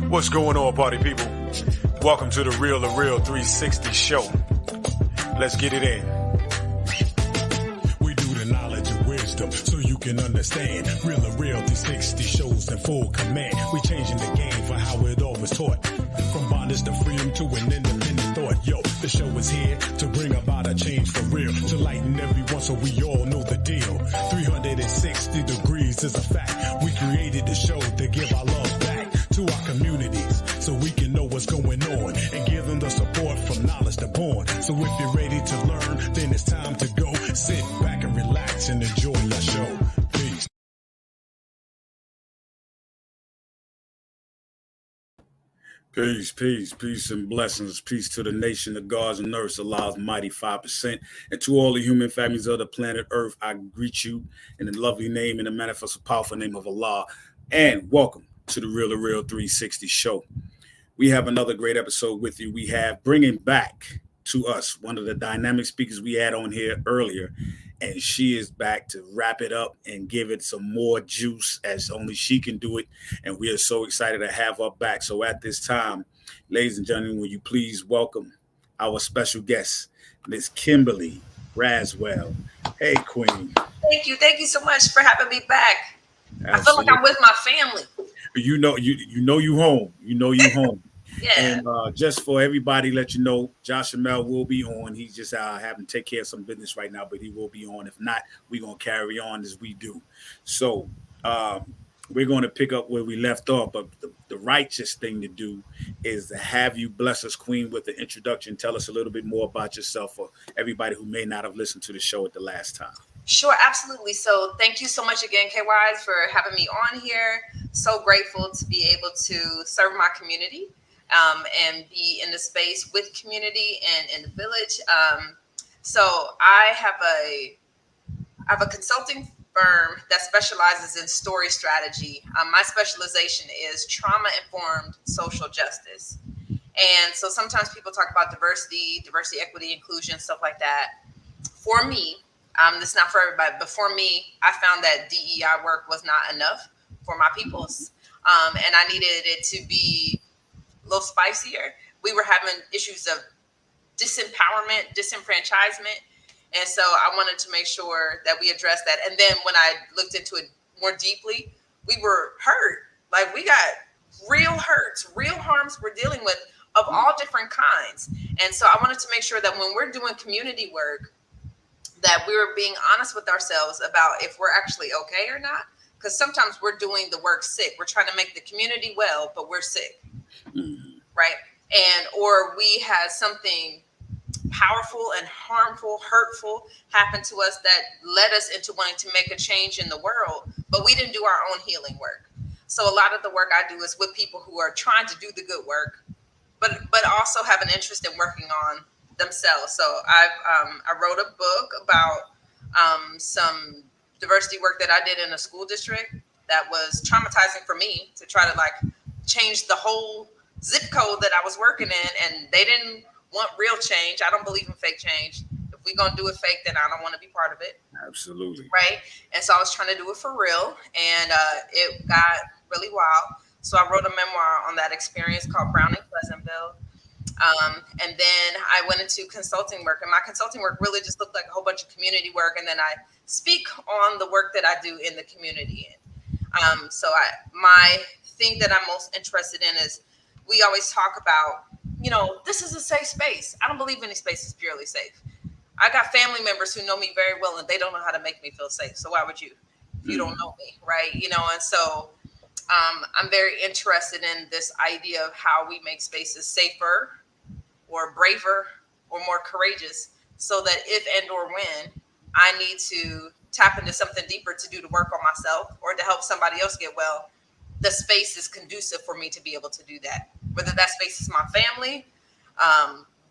What's going on, party people? Welcome to the Real 360 show. Let's get it in. We do the knowledge and wisdom so you can understand. Real 360 shows in full command. We changing the game for how it all was taught. From bondage to freedom to an independent thought. Yo, the show is here to bring about a change for real. To lighten everyone so we all know the deal. 360 degrees is a fact. We created the show to give our love back to our communities so we can know what's going on and give them the support from knowledge to born. So if you're ready to learn, then it's time to go. Sit back and relax and enjoy your show. Peace. Peace and blessings. Peace to the nation, the gods and earth, Allah's mighty 5%. And to all the human families of the planet Earth, I greet you in the lovely name and the manifest powerful name of Allah. And welcome to the Real 360 show. We have another great episode with you. We have bringing back to us one of the dynamic speakers we had on here earlier, and she is back to wrap it up and give it some more juice as only she can do it. And we are so excited to have her back. So at this time, ladies and gentlemen, will you please welcome our special guest, Miss Kimberly Brazwell. Hey, Queen. Thank you. Thank you so much for having me back. Absolutely. I feel like I'm with my family. You know you home. You know you home. Yeah. And just for everybody, let you know, Josh Amel will be on. He's just having to take care of some business right now, but he will be on. If not, we're going to carry on as we do. So we're going to pick up where we left off. But the righteous thing to do is to have you bless us, Queen, with the introduction. Tell us a little bit more about yourself for everybody who may not have listened to the show at the last time. Sure, absolutely. So thank you so much again, KY, for having me on here. So grateful to be able to serve my community and be in the space with community and in the village. So I have a consulting firm that specializes in story strategy. My specialization is trauma-informed social justice. And so sometimes people talk about diversity, equity, inclusion, stuff like that. For me, this is not for everybody, but for me, I found that DEI work was not enough for my peoples. And I needed it to be a little spicier. We were having issues of disempowerment, disenfranchisement. And so I wanted to make sure that we addressed that. And then when I looked into it more deeply, we were hurt. Like, we got real hurts, real harms we're dealing with of all different kinds. And so I wanted to make sure that when we're doing community work, that we were being honest with ourselves about if we're actually okay or not. Because sometimes we're doing the work sick. We're trying to make the community well, but we're sick, right? And or we had something powerful and harmful, hurtful happen to us that led us into wanting to make a change in the world, but we didn't do our own healing work. So a lot of the work I do is with people who are trying to do the good work, but also have an interest in working on themselves. So I wrote a book about some diversity work that I did in a school district that was traumatizing for me to try to like change the whole zip code that I was working in, and they didn't want real change. I don't believe in fake change. If we're gonna do it fake, then I don't want to be part of it. Absolutely. Right. And so I was trying to do it for real, and it got really wild. So I wrote a memoir on that experience called Browning Pleasantville. And then I went into consulting work, and my consulting work really just looked like a whole bunch of community work. And then I speak on the work that I do in the community. So my thing that I'm most interested in is we always talk about, you know, this is a safe space. I don't believe any space is purely safe. I got family members who know me very well, and they don't know how to make me feel safe. So why would you, if you don't know me, right? You know, and so I'm very interested in this idea of how we make spaces safer or braver or more courageous, so that if and or when I need to tap into something deeper to do the work on myself or to help somebody else get well, the space is conducive for me to be able to do that. Whether that space is my family,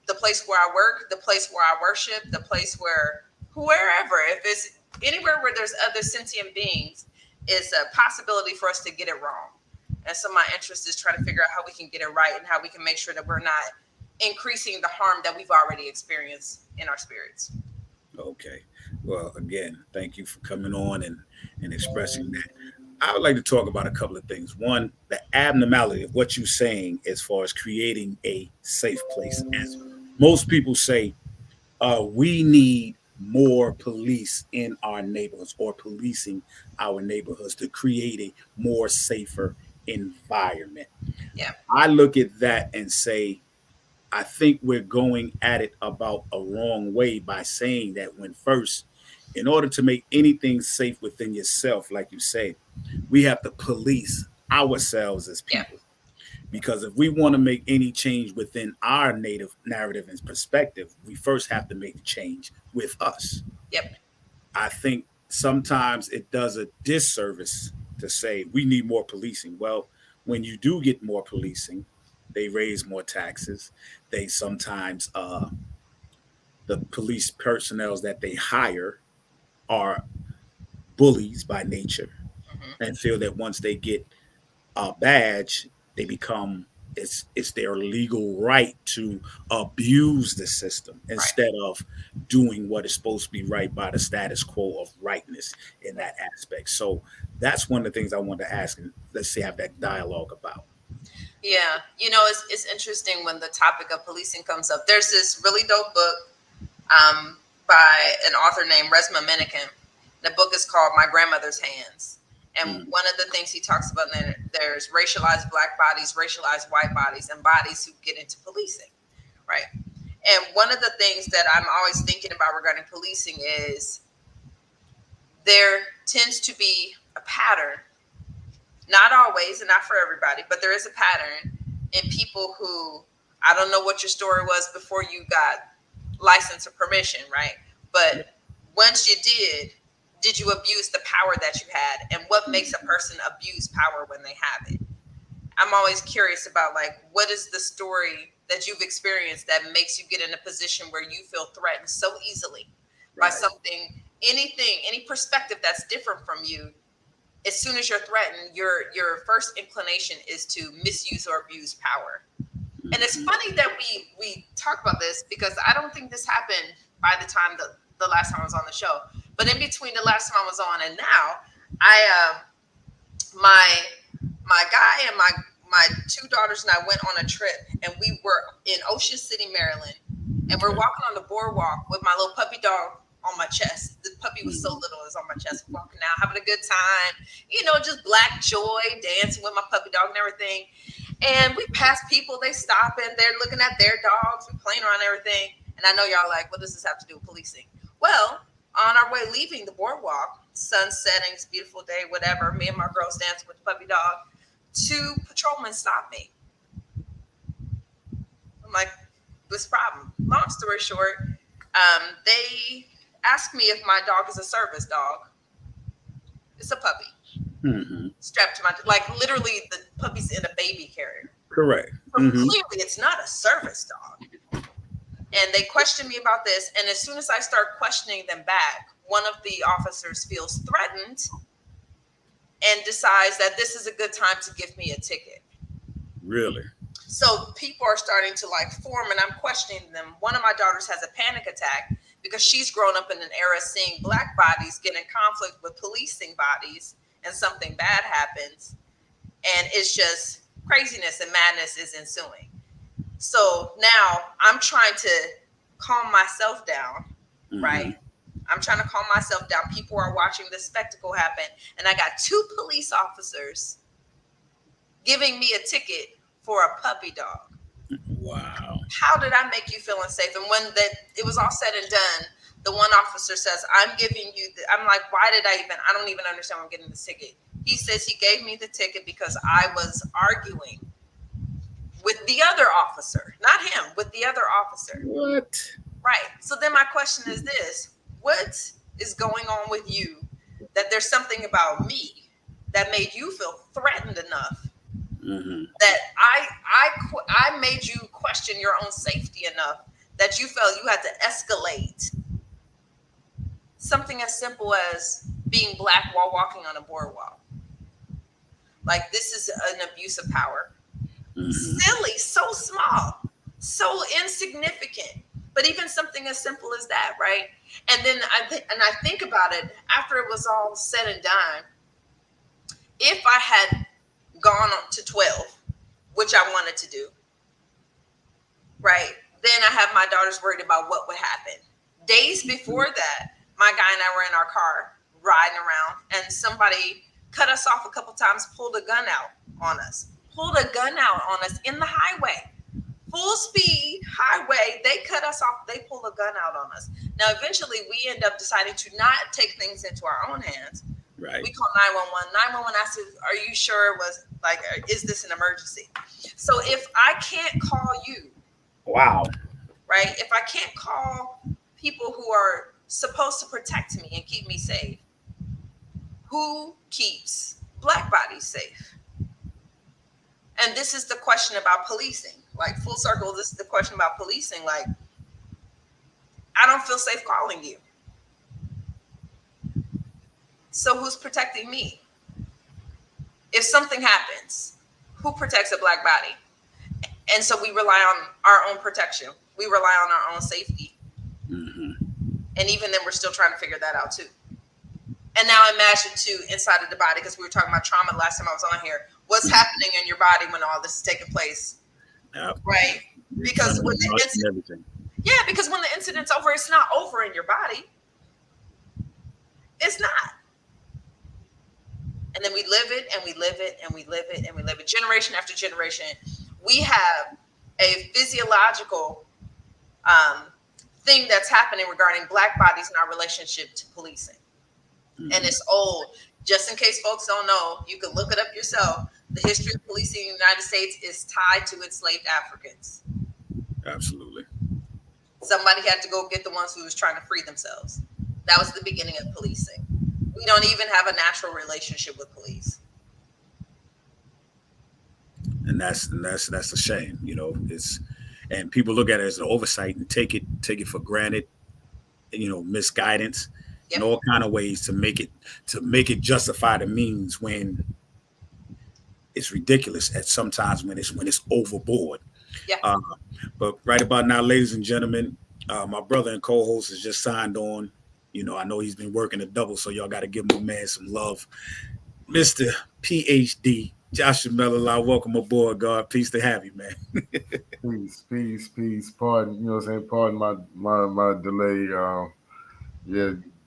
the place where I work, the place where I worship, the place where wherever, if it's anywhere where there's other sentient beings, is a possibility for us to get it wrong. And so my interest is trying to figure out how we can get it right and how we can make sure that we're not increasing the harm that we've already experienced in our spirits. Okay. Well, again, thank you for coming on and expressing that. I would like to talk about a couple of things. One, the abnormality of what you're saying as far as creating a safe place. As most people say, we need more police in our neighborhoods or policing our neighborhoods to create a more safer environment. Yeah. I look at that and say, I think we're going at it about a wrong way by saying that when first, in order to make anything safe within yourself, like you say, we have to police ourselves as Yeah. people. Because if we want to make any change within our native narrative and perspective, we first have to make the change with us. Yep. I think sometimes it does a disservice to say we need more policing. Well, when you do get more policing, they raise more taxes. They sometimes the police personnel that they hire are bullies by nature Hmm. and feel that once they get a badge, they become it's their legal right to abuse the system Right. instead of doing what is supposed to be right by the status quo of rightness in that aspect. So that's one of the things I want to ask, and let's see have that dialogue about. Yeah. It's interesting when the topic of policing comes up. There's this really dope book by an author named Resma Menakem. The book is called My Grandmother's Hands. And one of the things he talks about there's racialized black bodies, racialized white bodies, and bodies who get into policing, right? And one of the things that I'm always thinking about regarding policing is there tends to be a pattern, not always and not for everybody, but there is a pattern in people who, I don't know what your story was before you got license or permission, right? But once you did you abuse the power that you had? And what makes a person abuse power when they have it? I'm always curious about, like, what is the story that you've experienced that makes you get in a position where you feel threatened so easily by something, anything, any perspective that's different from you. As soon as you're threatened, your first inclination is to misuse or abuse power. And it's funny that we talk about this because I don't think this happened by the time the last time I was on the show. But in between the last time I was on and now, my guy and my two daughters and I went on a trip, and we were in Ocean City, Maryland, and we're walking on the boardwalk with my little puppy dog on my chest. The puppy was so little, it was on my chest, walking out, having a good time, just black joy, dancing with my puppy dog and everything. And we pass people, they stop and they're looking at their dogs, we're playing around and everything. And I know y'all like, what does this have to do with policing? Well, on our way leaving the boardwalk, sun setting, it's a beautiful day, whatever, me and my girls dancing with the puppy dog, two patrolmen stopped me. I'm like, what's the problem? Long story short, they asked me if my dog is a service dog. It's a puppy. Mm-hmm. Strapped to my, like, literally the puppy's in a baby carrier. Correct. So clearly it's not a service dog. And they questioned me about this. And as soon as I start questioning them back, one of the officers feels threatened and decides that this is a good time to give me a ticket. Really? So people are starting to like form, and I'm questioning them. One of my daughters has a panic attack because she's grown up in an era seeing black bodies get in conflict with policing bodies, and something bad happens. And it's just craziness and madness is ensuing. So now I'm trying to calm myself down, right? I'm trying to calm myself down. People are watching this spectacle happen. And I got two police officers giving me a ticket for a puppy dog. Wow. How did I make you feel unsafe? And when it was all said and done, the one officer says, I'm giving you I'm like, why did I don't even understand why I'm getting this ticket. He says he gave me the ticket because I was arguing with the other officer, not him, with the other officer. What? Right. So then my question is this: what is going on with you that there's something about me that made you feel threatened enough that I made you question your own safety enough that you felt you had to escalate something as simple as being black while walking on a boardwalk? Like, this is an abuse of power. Silly, so small, so insignificant, but even something as simple as that, right? And then I think about it after it was all said and done. if I had gone up to 12, which I wanted to do, right, then I have my daughters worried about what would happen. Days before that, my guy and I were in our car riding around, and somebody cut us off a couple times, pulled a gun out on us in the highway. Full speed highway, they cut us off, they pulled a gun out on us. Now, eventually, we end up deciding to not take things into our own hands. Right. We call 911. 911 asked, are you sure it was like, is this an emergency? So if I can't call you, wow, right? If I can't call people who are supposed to protect me and keep me safe, who keeps Black bodies safe? And this is the question about policing. Like, full circle, this is the question about policing. Like, I don't feel safe calling you. So who's protecting me? If something happens, who protects a Black body? And so we rely on our own protection. We rely on our own safety. Mm-hmm. And even then, we're still trying to figure that out too. And now imagine too, inside of the body, because we were talking about trauma last time I was on here. What's happening in your body when all this is taking place? Yep. Right? Because when the incident, because when the incident's over, it's not over in your body. It's not. And then we live it, and we live it, and we live it, and we live it. Generation after generation, we have a physiological thing that's happening regarding Black bodies and our relationship to policing. Mm-hmm. And it's old. Just in case folks don't know, you can look it up yourself. The history of policing in the United States is tied to enslaved Africans. Absolutely. Somebody had to go get the ones who was trying to free themselves. That was the beginning of policing. We don't even have a natural relationship with police. And that's a shame, you know. And people look at it as an oversight and take it for granted, you know, misguidance. In all kind of ways to make it justify the means when it's ridiculous at sometimes when it's overboard. Yeah. But right about now, ladies and gentlemen, my brother and co-host has just signed on. You know, I know he's been working a double, so y'all got to give my man some love. Mr. PhD, Joshua Mellor, welcome aboard, God. Peace to have you, man. Peace. Pardon, you know what I'm saying? Pardon my delay.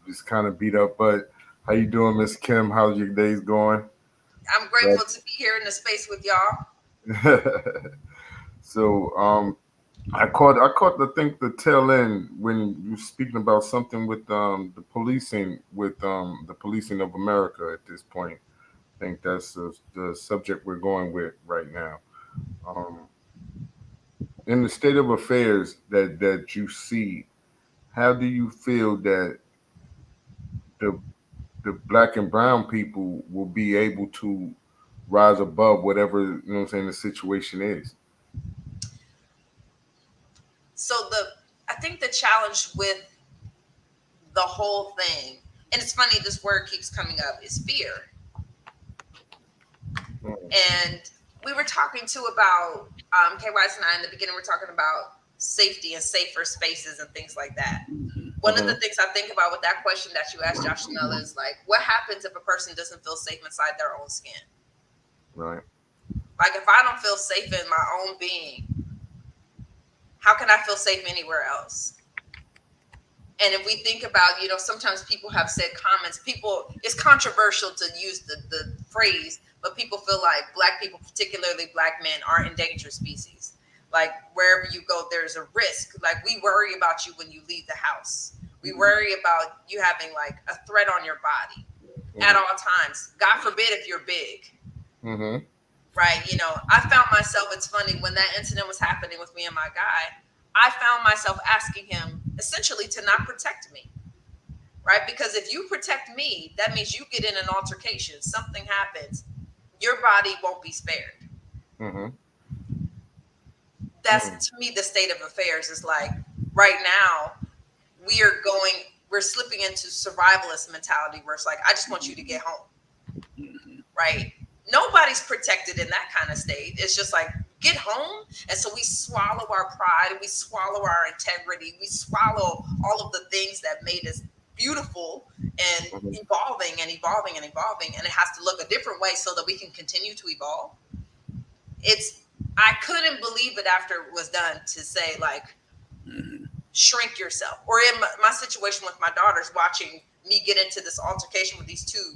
Just kind of beat up, but how you doing, Miss Kim? How's your days going? I'm grateful to be here in the space with y'all. So, I caught the tail end when you were speaking about something with the policing of America at this point. I think that's the subject we're going with right now. In the state of affairs that you see, how do you feel that the Black and brown people will be able to rise above whatever, you know what I'm saying, the situation is? So I think the challenge with the whole thing, and it's funny, this word keeps coming up, is fear. And we were talking too about, KYS and I in the beginning, we're talking about safety and safer spaces and things like that. One of the things I think about with that question that you asked, Josh Chanel, is like, what happens if a person doesn't feel safe inside their own skin? Right. Like, if I don't feel safe in my own being, how can I feel safe anywhere else? And if we think about, you know, sometimes people have said comments, it's controversial to use the phrase, but people feel like Black people, particularly Black men, are endangered species. Like, wherever you go, there's a risk. Like, we worry about you when you leave the house. We worry about you having like a threat on your body at all times. God forbid if you're big. Mm-hmm. Right. You know, I found myself, it's funny, when that incident was happening with me and my guy, I found myself asking him essentially to not protect me. Right. Because if you protect me, that means you get in an altercation, something happens, your body won't be spared. Mm-hmm. That's, to me, the state of affairs is like, right now, we're slipping into survivalist mentality where it's like, I just want you to get home. Right. Nobody's protected in that kind of state. It's just like, get home. And so we swallow our pride, we swallow our integrity, we swallow all of the things that made us beautiful and evolving and evolving and evolving, and it has to look a different way so that we can continue to evolve. I couldn't believe it after it was done to say, like, shrink yourself. Or in my situation with my daughters, watching me get into this altercation with these two,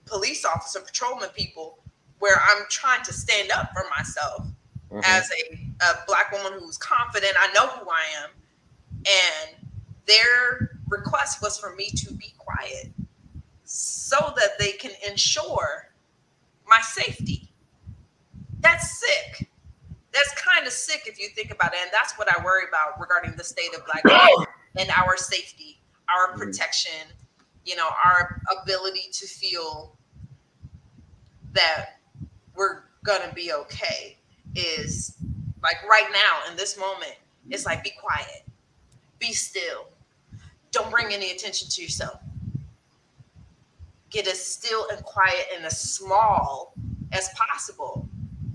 police officer, patrolman people, where I'm trying to stand up for myself as a Black woman who's confident. I know who I am. And their request was for me to be quiet so that they can ensure my safety. That's sick. That's kind of sick if you think about it. And that's what I worry about regarding the state of Black people and our safety, our protection, our ability to feel that we're going to be okay is like right now in this moment, it's like, be quiet, be still. Don't bring any attention to yourself. Get as still and quiet and as small as possible.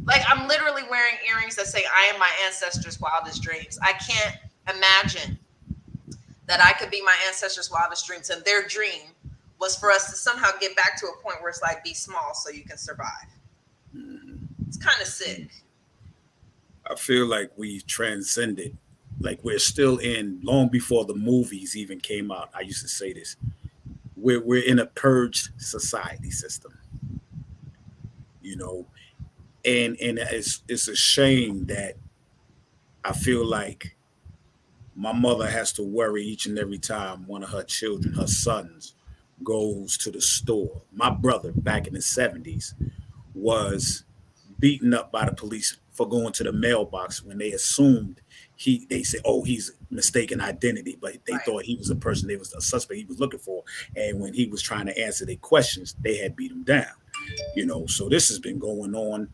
Like, I'm literally wearing earrings that say, I am my ancestors' wildest dreams. I can't imagine that I could be my ancestors' wildest dreams. And their dream was for us to somehow get back to a point where it's like, be small so you can survive. It's kind of sick. I feel like we transcended, like we're still in, long before the movies even came out. I used to say this. We're in a purged society system, and it's a shame that I feel like my mother has to worry each and every time one of her children, her sons, goes to the store. My brother back in the 70s was beaten up by the police for going to the mailbox when they assumed they said, oh, he's mistaken identity, but they thought he was the person, they was the suspect he was looking for. And when he was trying to answer their questions, they had beat him down. So this has been going on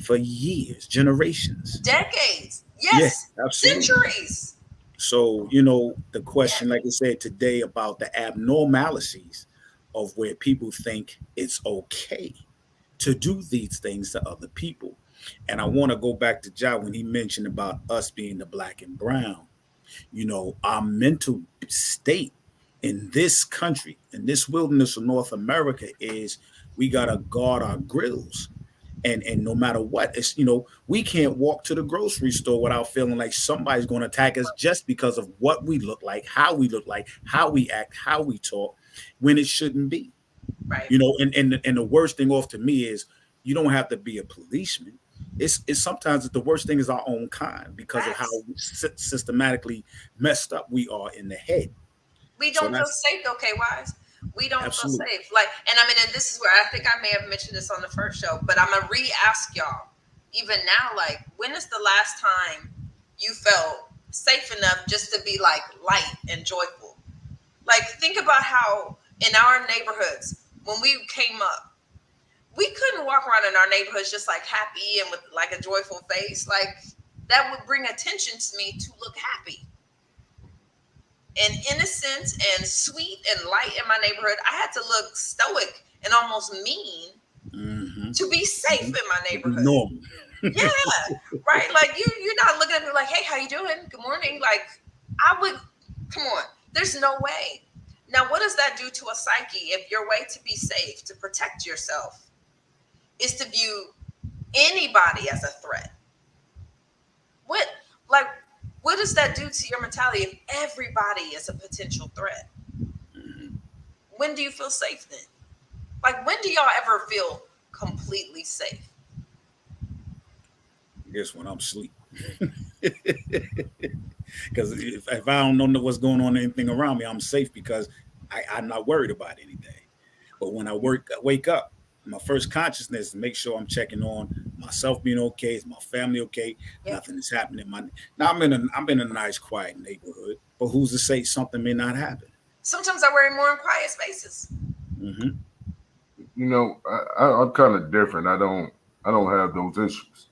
for years, generations, decades, yes, yeah, absolutely. Centuries. So, the question, like I said today, about the abnormalities of where people think it's okay to do these things to other people. And I want to go back to Jai when he mentioned about us being the Black and brown. Our mental state in this country, in this wilderness of North America, is we got to guard our grills. And no matter what, it's, we can't walk to the grocery store without feeling like somebody's going to attack us just because of what we look like, how we act, how we talk, when it shouldn't be. Right. And the worst thing off to me is you don't have to be a policeman. It's sometimes the worst thing is our own kind because of how systematically messed up we are in the head. We don't feel safe, though, K-Wise. We don't feel safe. Like, and this is where I think I may have mentioned this on the first show, but I'm gonna re-ask y'all, even now, like, when is the last time you felt safe enough just to be like light and joyful? Like, think about how in our neighborhoods, when we came up, we couldn't walk around in our neighborhoods just like happy and with like a joyful face. Like, that would bring attention to me to look happy and innocent and sweet and light in my neighborhood. I had to look stoic and almost mean to be safe in my neighborhood. Normal. Yeah, right. Like, you're not looking at me like, hey, how you doing? Good morning. Like, I would, come on. There's no way. Now, what does that do to a psyche if your way to be safe, to protect yourself, is to view anybody as a threat? What does that do to your mentality if everybody is a potential threat? When do you feel safe then? Like, when do y'all ever feel completely safe? I guess when I'm asleep. Because if I don't know what's going on, anything around me, I'm safe because I'm not worried about anything. But when I wake up, my first consciousness is to make sure I'm checking on myself being okay, is my family okay, nothing is happening. Now I'm in a nice, quiet neighborhood, but who's to say something may not happen? Sometimes I worry more in quiet spaces. I'm kind of different. I don't have those issues.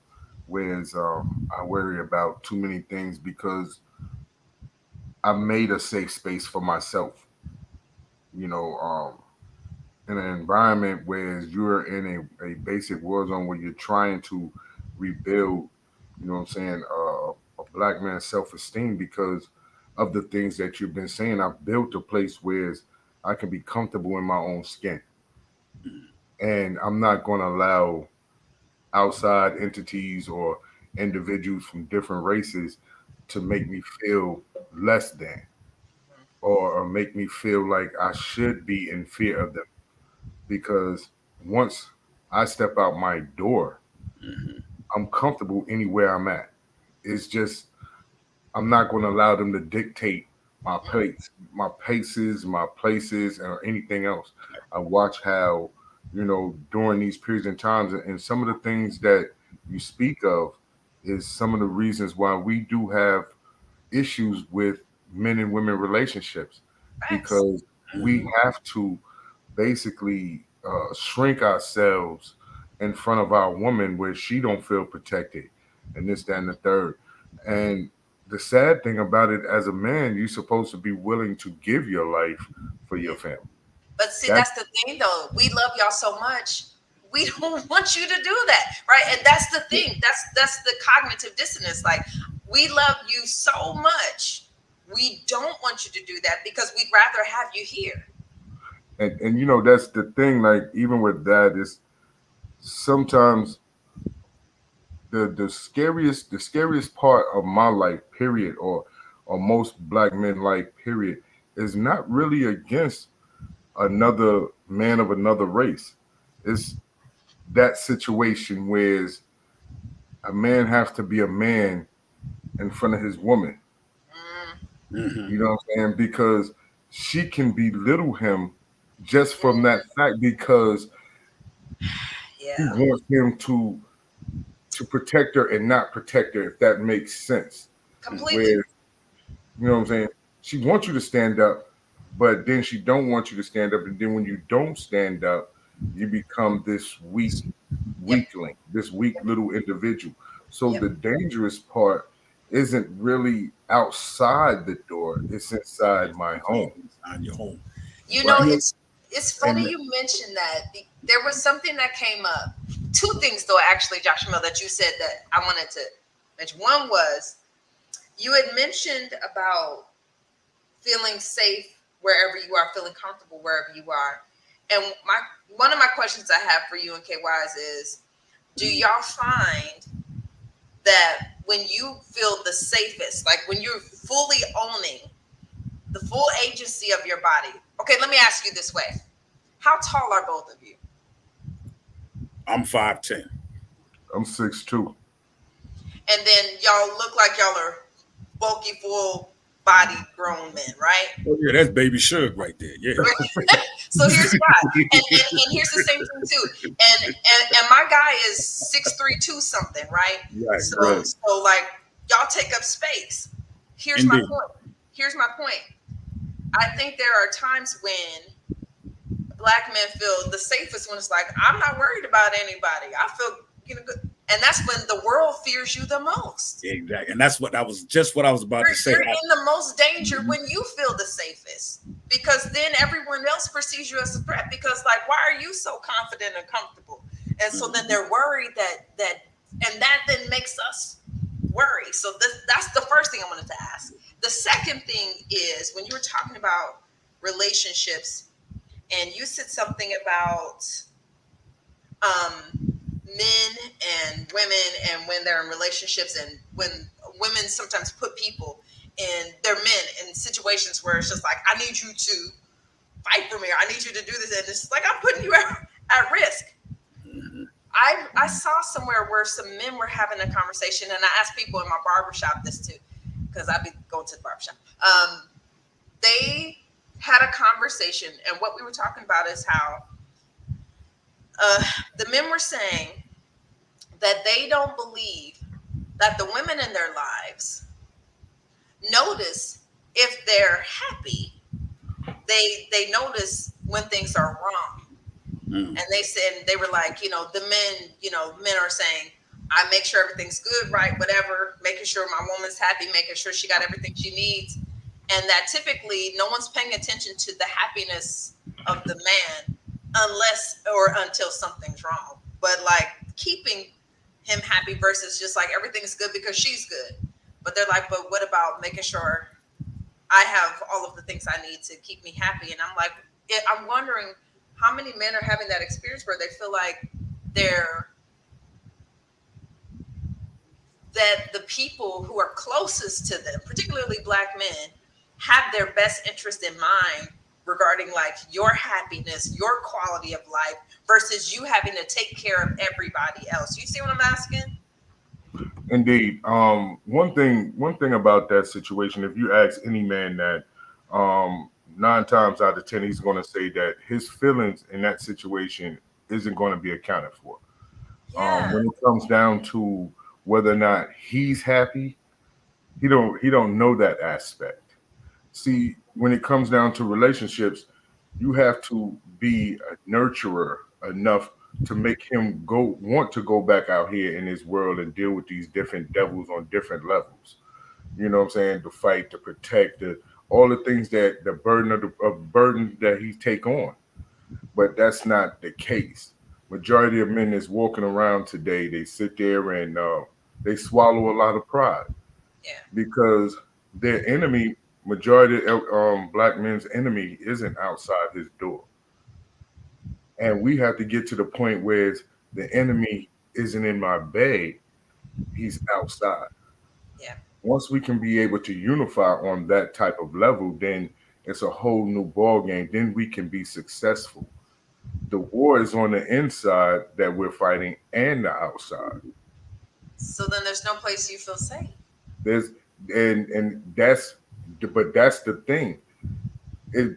Whereas I worry about too many things because I made a safe space for myself. In an environment where you're in a basic war zone where you're trying to rebuild, a Black man's self-esteem, because of the things that you've been saying. I've built a place where I can be comfortable in my own skin. And I'm not going to allow outside entities or individuals from different races to make me feel less than, or make me feel like I should be in fear of them. Because once I step out my door, I'm comfortable anywhere I'm at. It's just I'm not going to allow them to dictate my paces, my places, or anything else. I watch how, during these periods and times, and some of the things that you speak of is some of the reasons why we do have issues with men and women relationships, because we have to basically shrink ourselves in front of our woman where she don't feel protected, and this, that, and the third. And the sad thing about it, as a man, you're supposed to be willing to give your life for your family. But see, that's the thing, though. We love y'all so much, we don't want you to do that, right? And that's the thing. That's the cognitive dissonance. Like, we love you so much, we don't want you to do that because we'd rather have you here. And that's the thing. Like, even with that, is sometimes the scariest part of my life, period, or most Black men life, period, is not really against another man of another race. It's that situation where a man has to be a man in front of his woman. You know what I'm saying? Because she can belittle him just from that fact, because he wants him to protect her and not protect her, if that makes sense. Completely. Where, you know what I'm saying? She wants you to stand up, but then she don't want you to stand up. And then when you don't stand up, you become this weakling, this weak little individual. So the dangerous part isn't really outside the door. It's inside my home. On your home. It's funny you mentioned that. There was something that came up. Two things, though, actually, Josh Mill, that you said that I wanted to mention. One was you had mentioned about feeling safe wherever you are, feeling comfortable wherever you are. And one of my questions I have for you and KYs is, do y'all find that when you feel the safest, like when you're fully owning the full agency of your body? Okay, let me ask you this way. How tall are both of you? I'm 5'10". I'm 6'2". And then y'all look like y'all are bulky, full body grown men, right? Oh yeah, that's baby Suge right there. Yeah. So here's why. And here's the same thing too. And my guy is 6'3", 2 something, right? Right. So like y'all take up space. Here's my point. I think there are times when Black men feel the safest when it's like, I'm not worried about anybody. I feel good. And that's when the world fears you the most. Exactly. And that's what I was about to say. You're in the most danger when you feel the safest, because then everyone else perceives you as a threat, because like, why are you so confident and comfortable? And so then they're worried that then makes us worry. So that's the first thing I wanted to ask. The second thing is, when you were talking about relationships and you said something about men and women, and when they're in relationships, and when women sometimes put people in, their men in situations where it's just like, I need you to fight for me, or I need you to do this, and it's like, I'm putting you at risk. I saw somewhere where some men were having a conversation, and I asked people in my barbershop this too, because I'd be going to the barbershop. They had a conversation, and what we were talking about is how the men were saying that they don't believe that the women in their lives notice if they're happy. They notice when things are wrong. And they said, they were like, the men are saying, I make sure everything's good, right? Whatever, making sure my woman's happy, making sure she got everything she needs. And that typically no one's paying attention to the happiness of the man unless or until something's wrong. But like keeping him happy versus just like everything's good because she's good. But they're like, but what about making sure I have all of the things I need to keep me happy. And I'm like, I'm wondering how many men are having that experience where they feel like that the people who are closest to them, particularly Black men, have their best interest in mind regarding like your happiness, your quality of life, versus you having to take care of everybody else. You see what I'm asking? Indeed. One thing about that situation, if you ask any man that, 9 times out of 10, he's going to say that his feelings in that situation isn't going to be accounted for. Yeah. When it comes down to whether or not he's happy, he don't know that aspect. See, when it comes down to relationships, you have to be a nurturer enough to make him want to go back out here in his world and deal with these different devils on different levels. You know what I'm saying? To fight, to protect, all the things that the burden that he take on. But that's not the case. Majority of men that's walking around today, they sit there and they swallow a lot of pride. Yeah. Because their enemy, majority of Black men's enemy, isn't outside his door. And we have to get to the point where the enemy isn't in my bed, he's outside. Yeah. Once we can be able to unify on that type of level, then it's a whole new ball game. Then we can be successful. The war is on the inside that we're fighting and the outside. So then there's no place you feel safe. There's that's the thing.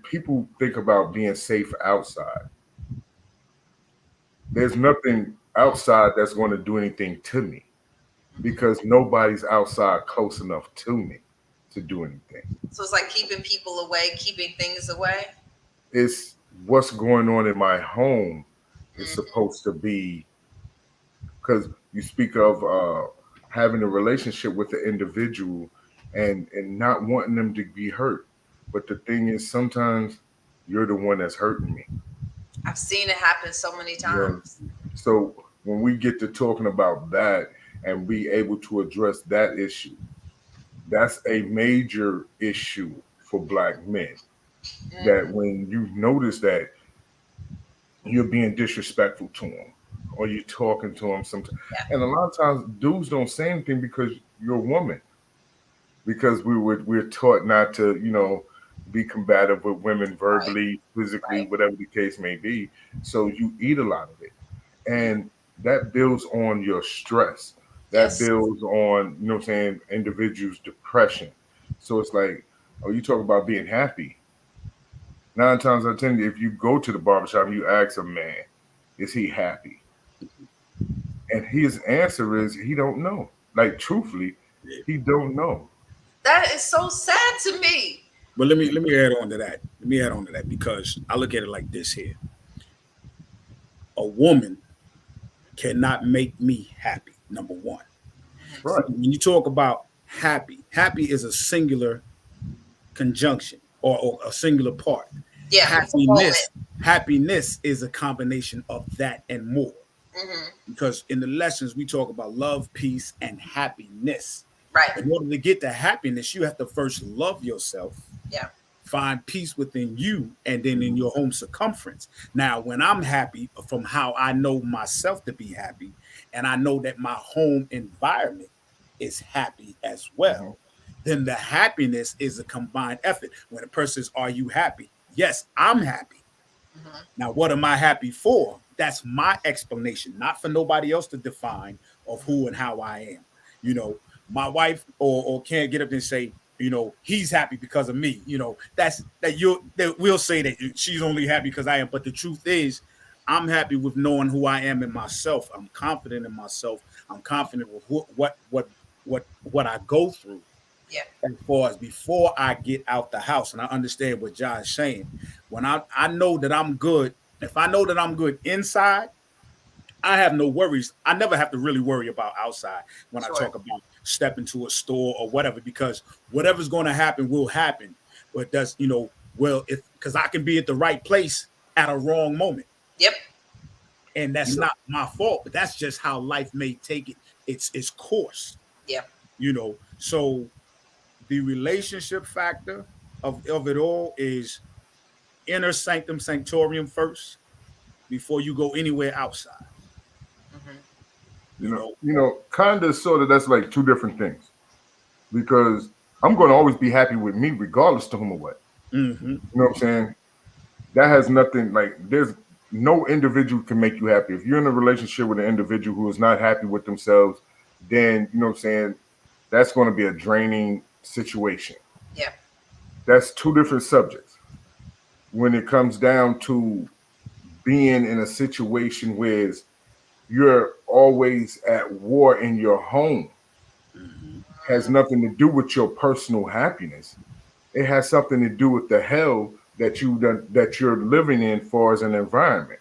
People think about being safe outside. There's nothing outside that's going to do anything to me because nobody's outside close enough to me to do anything. So it's like keeping people away, keeping things away. It's what's going on in my home is supposed to be, because you speak of having a relationship with the individual and not wanting them to be hurt. But the thing is, sometimes you're the one that's hurting me. I've seen it happen so many times. Yeah. So when we get to talking about that and be able to address that issue, that's a major issue for Black men. That when you notice that you're being disrespectful to them or you're talking to them sometimes, and a lot of times dudes don't say anything because you're a woman, because we're taught not to, be combative with women verbally, physically, whatever the case may be. So you eat a lot of it. And that builds on your stress. That builds on, individuals' depression. So it's like, you talk about being happy. 9 times out of 10, if you go to the barbershop and you ask a man, is he happy? And his answer is he don't know. Like, truthfully, he don't know. That is so sad to me. But let me add on to that. Let me add on to that because I look at it like this here. A woman cannot make me happy, number one. Right. So when you talk about happy is a singular conjunction or a singular part. Yeah. Happiness is a combination of that and more. Because in the lessons we talk about love, peace, and happiness. Right. In order to get to happiness, you have to first love yourself. Yeah. Find peace within you and then in your home circumference. Now, when I'm happy from how I know myself to be happy, and I know that my home environment is happy as well, then the happiness is a combined effort. When a person says, are you happy? Yes, I'm happy. Now, what am I happy for? That's my explanation, not for nobody else to define of who and how I am. My wife or can't get up and say, he's happy because of me. That we'll say that she's only happy because I am. But the truth is, I'm happy with knowing who I am in myself. I'm confident in myself. I'm confident with what I go through. Yeah. As far as before I get out the house, and I understand what John's saying. When I know that I'm good, if I know that I'm good inside, I have no worries. I never have to really worry about outside when I talk about stepping to a store or whatever, because whatever's going to happen will happen. But because I can be at the right place at a wrong moment. Yep. And that's not my fault, but that's just how life may take its course. Yep. So the relationship factor of it all is inner sanctum sanctorium first before you go anywhere outside. You know, Kind of, sort of. That's like two different things, because I'm going to always be happy with me, regardless to whom or what. mm-hmm. You know what I'm saying? That has nothing, like, there's no individual can make you happy. If you're in a relationship with an individual who is not happy with themselves, then, you know what I'm saying, that's going to be a draining situation. Yeah. That's two different subjects. When it comes down to being in a situation where you're always at war in your home, has nothing to do with your personal happiness. It has something to do with the hell that you're living in for as an environment.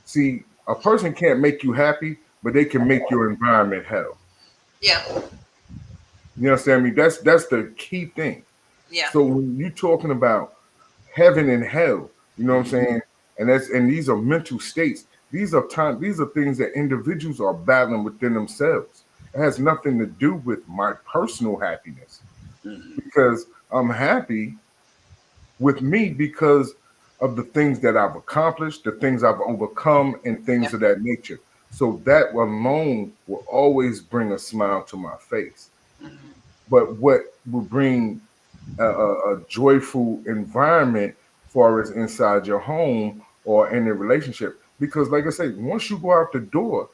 See, a person can't make you happy, but they can make your environment hell. Yeah. You understand me? That's the key thing. Yeah. So when you're talking about heaven and hell, you know what I'm saying? And these are mental states. These are things that individuals are battling within themselves. It has nothing to do with my personal happiness, because I'm happy with me because of the things that I've accomplished, the things I've overcome, and things of that nature. So that alone will always bring a smile to my face. But what will bring a joyful environment far as inside your home or in a relationship? Because, like I say, once you go out the door,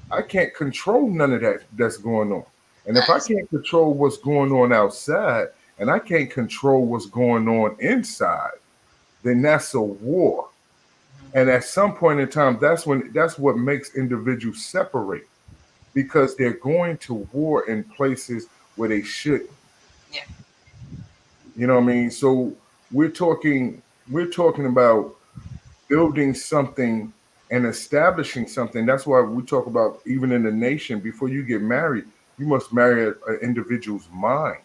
I can't control none of that's going on. And if I can't control what's going on outside, and I can't control what's going on inside, then that's a war. And at some point in time, that's what makes individuals separate, because they're going to war in places where they shouldn't. Yeah. You know what I mean? So we're talking about building something and establishing something. That's why we talk about, even in the nation, before you get married, you must marry an individual's mind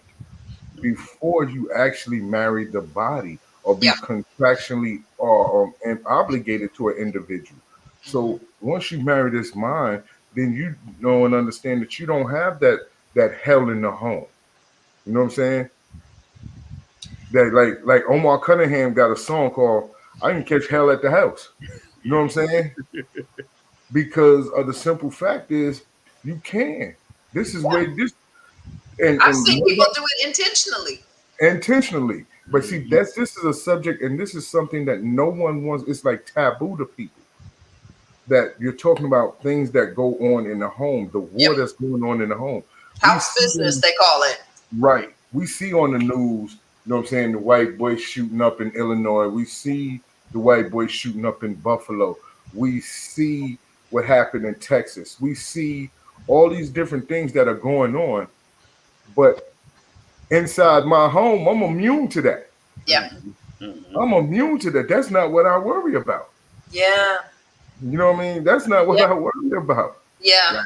before you actually marry the body or be contractually or obligated to an individual. So once you marry this mind, then you know and understand that you don't have that hell in the home. You know what I'm saying? That like Omar Cunningham got a song called "I Can Catch Hell at the House." You know what I'm saying? Because of the simple fact is you can. This is where this and I've seen people do it intentionally. But see, this is a subject, and this is something that no one wants. It's like taboo to people, that you're talking about things that go on in the home, the war that's going on in the home. House business, they call it. Right. We see on the news, you know what I'm saying, the white boys shooting up in Illinois. We see the white boys shooting up in Buffalo. We see what happened in Texas. We see all these different things that are going on. But inside my home, I'm immune to that. Yeah. I'm immune to that. That's not what I worry about. Yeah. You know what I mean? That's not what I worry about. Yeah.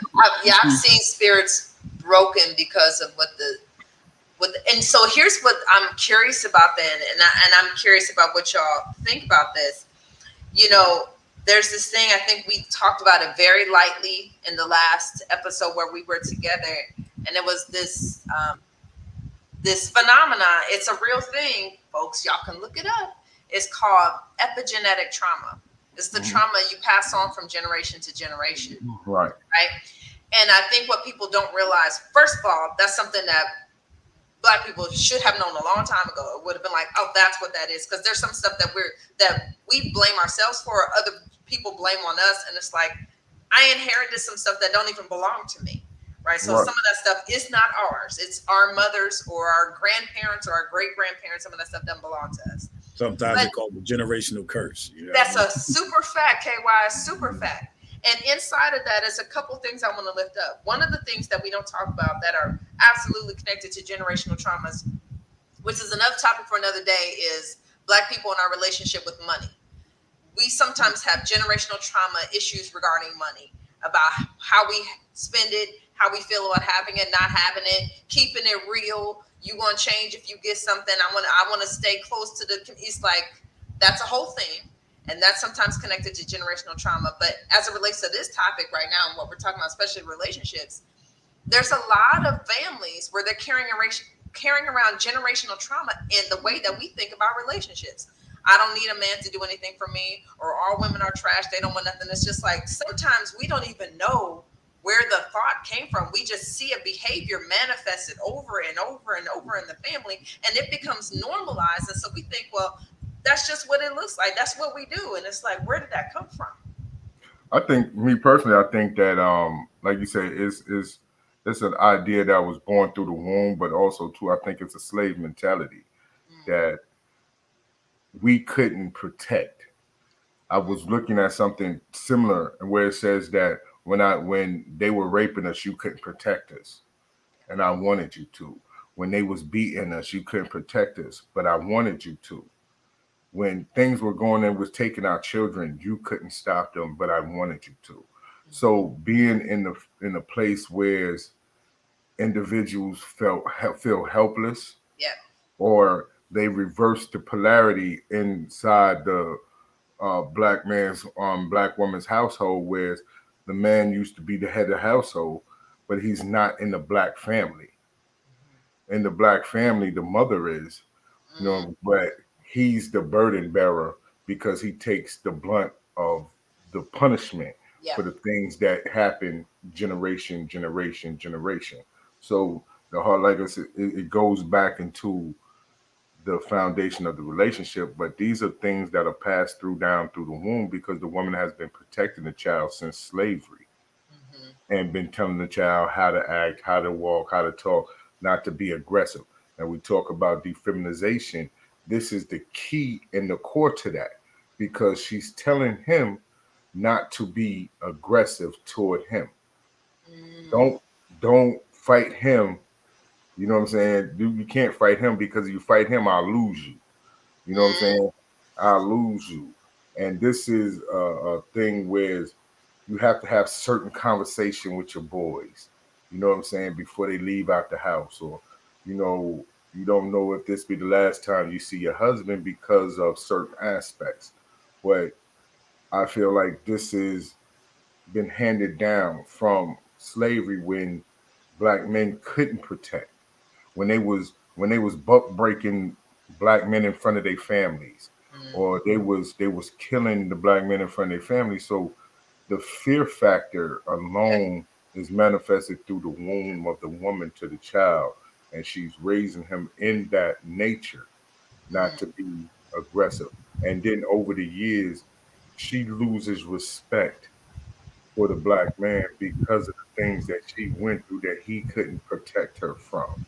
I've seen spirits broken because of and so here's what I'm curious about then, and I'm curious about what y'all think about this. You know, there's this thing, I think we talked about it very lightly in the last episode where we were together, and it was this this phenomena. It's a real thing, folks. Y'all can look it up. It's called epigenetic trauma. It's the trauma you pass on from generation to generation. Right. Right. And I think what people don't realize, first of all, that's something that Black people should have known a long time ago. It would have been like, oh, that's what that is. Because there's some stuff that we blame ourselves for, other people blame on us. And it's like, I inherited some stuff that don't even belong to me. Right. So some of that stuff is not ours. It's our mothers or our grandparents or our great grandparents. Some of that stuff doesn't belong to us. Sometimes they call it the generational curse. You know that's a super fact, KY, super fact. And inside of that is a couple things I want to lift up. One of the things that we don't talk about that are absolutely connected to generational traumas, which is another topic for another day, is Black people in our relationship with money. We sometimes have generational trauma issues regarding money, about how we spend it, how we feel about having it, not having it, keeping it real. You want to change if you get something. I want to stay close to the. It's like that's a whole thing. And that's sometimes connected to generational trauma. But as it relates to this topic right now and what we're talking about, especially relationships, there's a lot of families where they're carrying carrying around generational trauma in the way that we think about relationships. I don't need a man to do anything for me, or all women are trash, they don't want nothing. It's just like sometimes we don't even know where the thought came from. We just see a behavior manifested over and over and over in the family, and it becomes normalized. And so we think, well, that's just what it looks like. That's what we do. And it's like, where did that come from? I think, me personally, I think that, like you say, it's an idea that was born through the womb, but also too, I think it's a slave mentality that we couldn't protect. I was looking at something similar where it says that when they were raping us, you couldn't protect us, and I wanted you to. When they was beating us, you couldn't protect us, but I wanted you to. When things were going and was taking our children, you couldn't stop them, but I wanted you to. So being in a place where individuals feel helpless, or they reverse the polarity inside the black woman's household, where the man used to be the head of the household, but he's not in the black family. In the black family, the mother is, but he's the burden bearer because he takes the blunt of the punishment for the things that happen generation. So the heart, like I said, it goes back into the foundation of the relationship, but these are things that are passed down through the womb, because the woman has been protecting the child since slavery and been telling the child how to act, how to walk, how to talk, not to be aggressive. And we talk about defeminization. This is the key and the core to that, because she's telling him not to be aggressive toward him. Don't fight him. You know what I'm saying? You can't fight him, because if you fight him, I'll lose you. You know what I'm saying? I'll lose you. And this is a thing where you have to have certain conversation with your boys. You know what I'm saying? Before they leave out the house, or, you don't know if this be the last time you see your husband because of certain aspects. But I feel like this has been handed down from slavery, when black men couldn't protect. When they was buck breaking black men in front of their families, or they was killing the black men in front of their families. So the fear factor alone is manifested through the womb of the woman to the child, and she's raising him in that nature, not to be aggressive. And then over the years, she loses respect for the black man because of the things that she went through that he couldn't protect her from.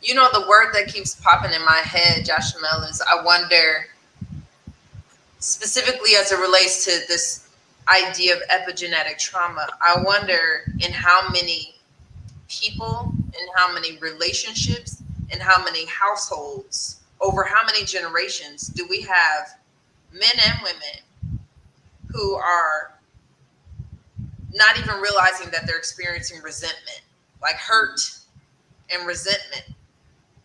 You know, the word that keeps popping in my head, Josh Jamel, is I wonder, specifically as it relates to this idea of epigenetic trauma, I wonder in how many people, in how many relationships, in how many households, over how many generations do we have men and women who are not even realizing that they're experiencing resentment, like hurt and resentment,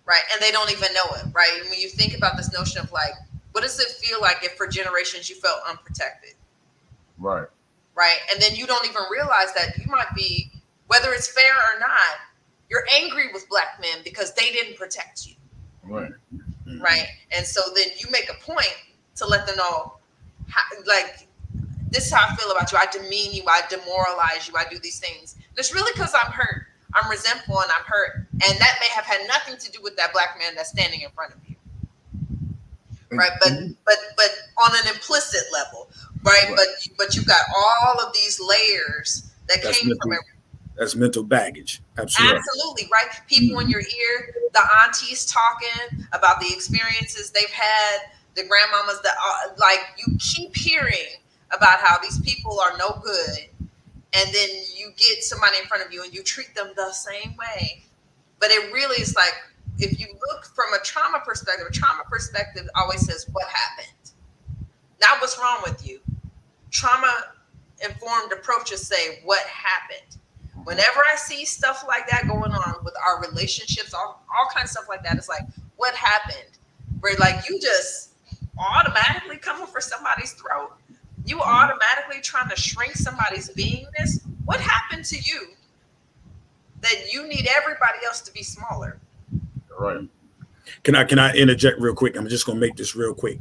right? And they don't even know it, right? And when you think about this notion of like, what does it feel like if for generations you felt unprotected? Right. Right. And then you don't even realize that you might be, whether it's fair or not, you're angry with black men because they didn't protect you. Right. Right. And so then you make a point to let them know, how, like, this is how I feel about you. I demean you. I demoralize you. I do these things. And it's really because I'm hurt. I'm resentful and I'm hurt. And that may have had nothing to do with that black man that's standing in front of you. Right. But on an implicit level. Right. But you got all of these layers that came from it. That's mental baggage. Absolutely, right? People in your ear, the aunties talking about the experiences they've had, the grandmamas, like you keep hearing about how these people are no good. And then you get somebody in front of you and you treat them the same way. But it really is like, if you look from a trauma perspective always says what happened, not what's wrong with you. Trauma-informed approaches say what happened. Whenever I see stuff like that going on with our relationships, all kinds of stuff like that, it's like, what happened? Where like you just automatically coming for somebody's throat. You automatically trying to shrink somebody's beingness. What happened to you that you need everybody else to be smaller? Right. Can I interject real quick? I'm just gonna make this real quick.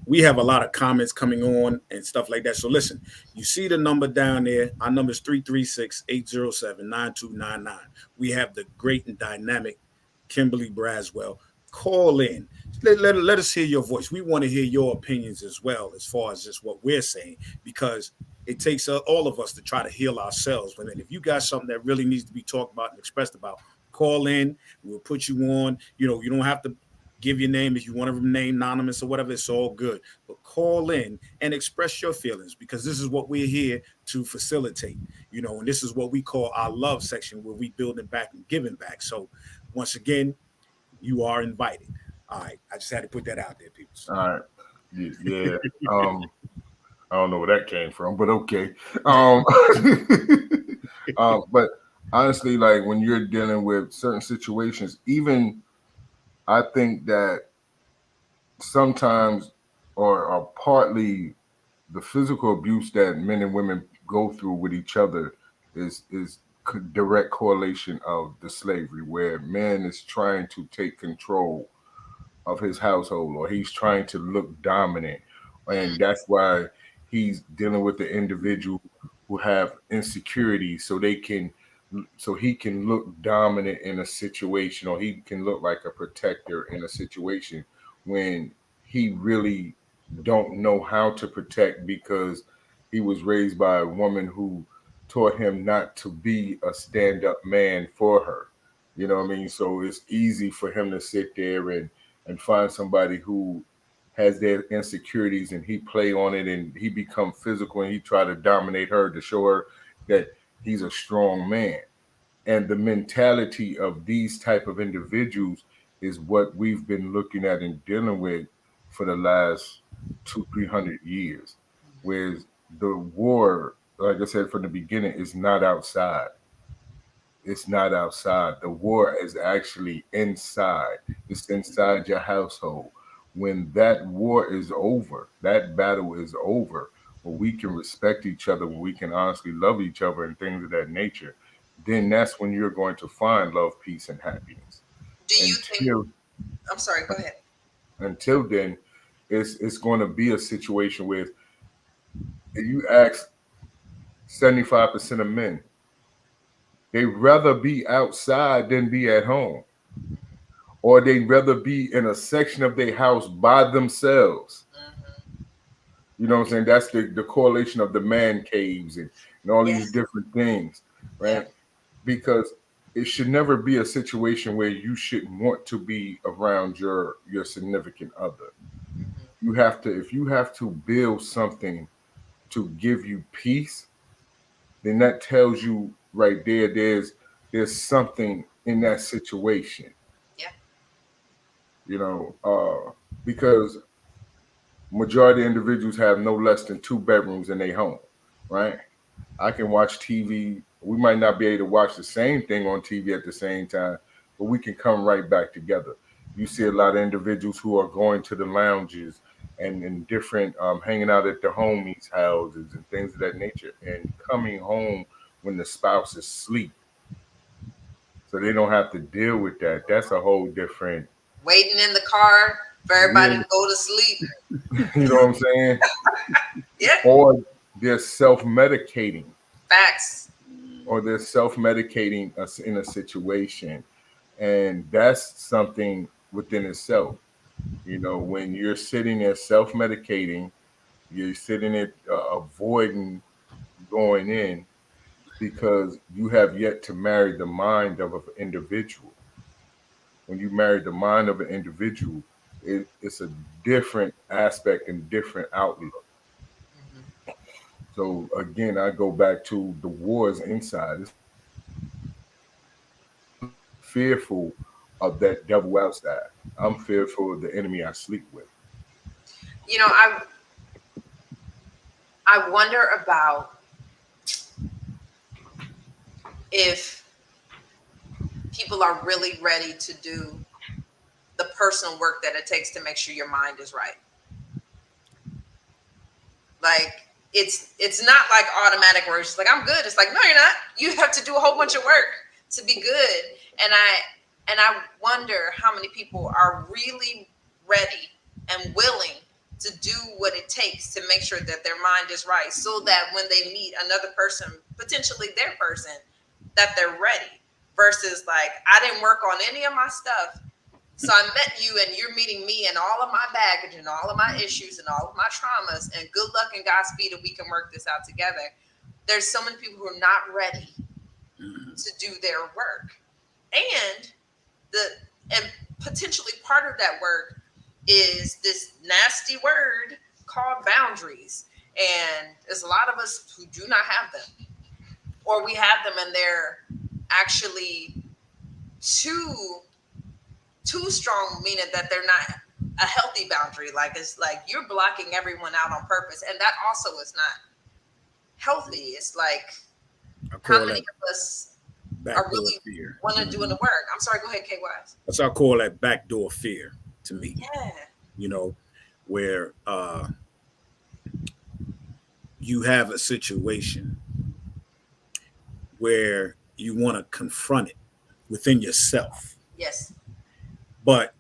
We have a lot of comments coming on and stuff like that. So listen, you see the number down there. Our number is 336-807-9299. We have the great and dynamic Kimberly Brazwell. Call in. Let us hear your voice. We want to hear your opinions as well, as far as just what we're saying, because it takes all of us to try to heal ourselves. But then if you got something that really needs to be talked about and expressed about, call in. We'll put you on. You know, you don't have to give your name if you want to remain anonymous or whatever. It's all good. But call in and express your feelings, because this is what we're here to facilitate. You know, and this is what we call our love section, where we building back and giving back. So once again, you are invited. All right. I just had to put that out there, people. All right. Yeah. I don't know where that came from, but okay. But honestly, like when you're dealing with certain situations, even I think that sometimes or partly the physical abuse that men and women go through with each other is direct correlation of the slavery, where man is trying to take control of his household, or he's trying to look dominant, and that's why he's dealing with the individual who have insecurities, so he can look dominant in a situation, or he can look like a protector in a situation when he really don't know how to protect, because he was raised by a woman who taught him not to be a stand-up man for her. You know what I mean? So it's easy for him to sit there and find somebody who has their insecurities, and he play on it, and he become physical, and he try to dominate her to show her that he's a strong man. And the mentality of these type of individuals is what we've been looking at and dealing with for the last 200-300 years. Whereas the war, like I said from the beginning, is not outside. It's not outside. The war is actually inside. It's inside your household. When that war is over, that battle is over, when we can respect each other, when we can honestly love each other and things of that nature, then that's when you're going to find love, peace, and happiness. Do you think? I'm sorry. Go ahead. Until then, it's going to be a situation where if you ask 75% of men, they'd rather be outside than be at home, or they'd rather be in a section of their house by themselves. You know what I'm saying? That's the correlation of the man caves and all these different things, right? Yeah. Because it should never be a situation where you shouldn't want to be around your significant other. You have to, if you have to build something to give you peace, then that tells you right there, there's something in that situation. Yeah. You know, because majority of individuals have no less than 2 bedrooms in their home, right? I can watch TV. We might not be able to watch the same thing on TV at the same time, but we can come right back together. You see a lot of individuals who are going to the lounges and different, hanging out at their homies' houses and things of that nature, and coming home when the spouse is asleep, so they don't have to deal with that. That's a whole different. Waiting in the car for everybody to go to sleep. You know what I'm saying? Yeah. Or they're self-medicating. Facts. Or they're self-medicating us in a situation, and that's something within itself. You know, when you're sitting there self-medicating, you're sitting there avoiding going in because you have yet to marry the mind of an individual. When you marry the mind of an individual, it's a different aspect and different outlook. So again, I go back to the wars inside. It's fearful of that devil outside. I'm fearful of the enemy I sleep with. You know, I wonder about if people are really ready to do the personal work that it takes to make sure your mind is right. Like, it's not like automatic where it's like, I'm good. It's like, no, you're not. You have to do a whole bunch of work to be good. And And I wonder how many people are really ready and willing to do what it takes to make sure that their mind is right, so that when they meet another person, potentially their person, that they're ready. Versus like, I didn't work on any of my stuff, so I met you and you're meeting me and all of my baggage and all of my issues and all of my traumas, and good luck and Godspeed, and we can work this out together. There's so many people who are not ready to do their work. And potentially part of that work is this nasty word called boundaries. And there's a lot of us who do not have them, or we have them and they're actually too strong, meaning that they're not a healthy boundary. Like, it's like you're blocking everyone out on purpose, and that also is not healthy. It's like, how many of us are really want to do the work? I'm sorry, go ahead, K. Wise. That's I call that backdoor fear to me. Yeah. You know, where you have a situation where you want to confront it within yourself. Yes. But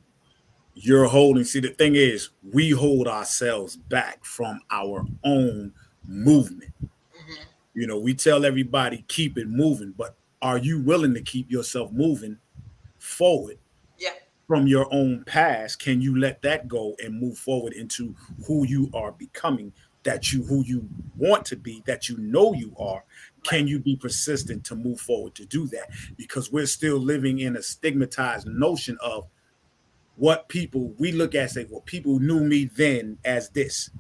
you're holding, see, the thing is, we hold ourselves back from our own movement. Mm-hmm. You know, we tell everybody, keep it moving, but are you willing to keep yourself moving forward? Yeah. From your own past? Can you let that go and move forward into who you are becoming, who you want to be, that you know you are? Can you be persistent to move forward to do that? Because we're still living in a stigmatized notion of what people we look at, say, well, people knew me then as this.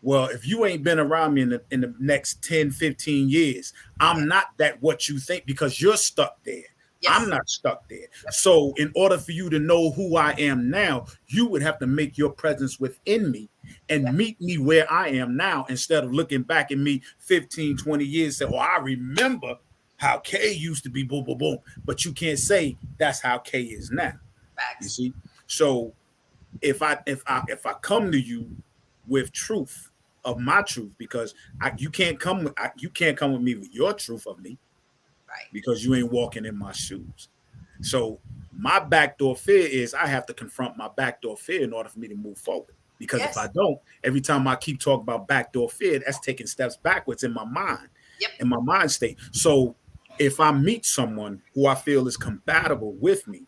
Well, if you ain't been around me in the next 10, 15 years, I'm not that what you think, because you're stuck there. Yes. I'm not stuck there. So in order for you to know who I am now, you would have to make your presence within me and meet me where I am now, instead of looking back at me 15, 20 years, say, I remember how K used to be, boom, boom, boom. But you can't say that's how K is now. Facts. You see? So if I come to you with truth of my truth, because you can't come with me with your truth of me. Right. Because you ain't walking in my shoes. So my backdoor fear is I have to confront my backdoor fear in order for me to move forward. Because if I don't, every time I keep talking about backdoor fear, that's taking steps backwards in my mind, in my mind state. So if I meet someone who I feel is compatible with me,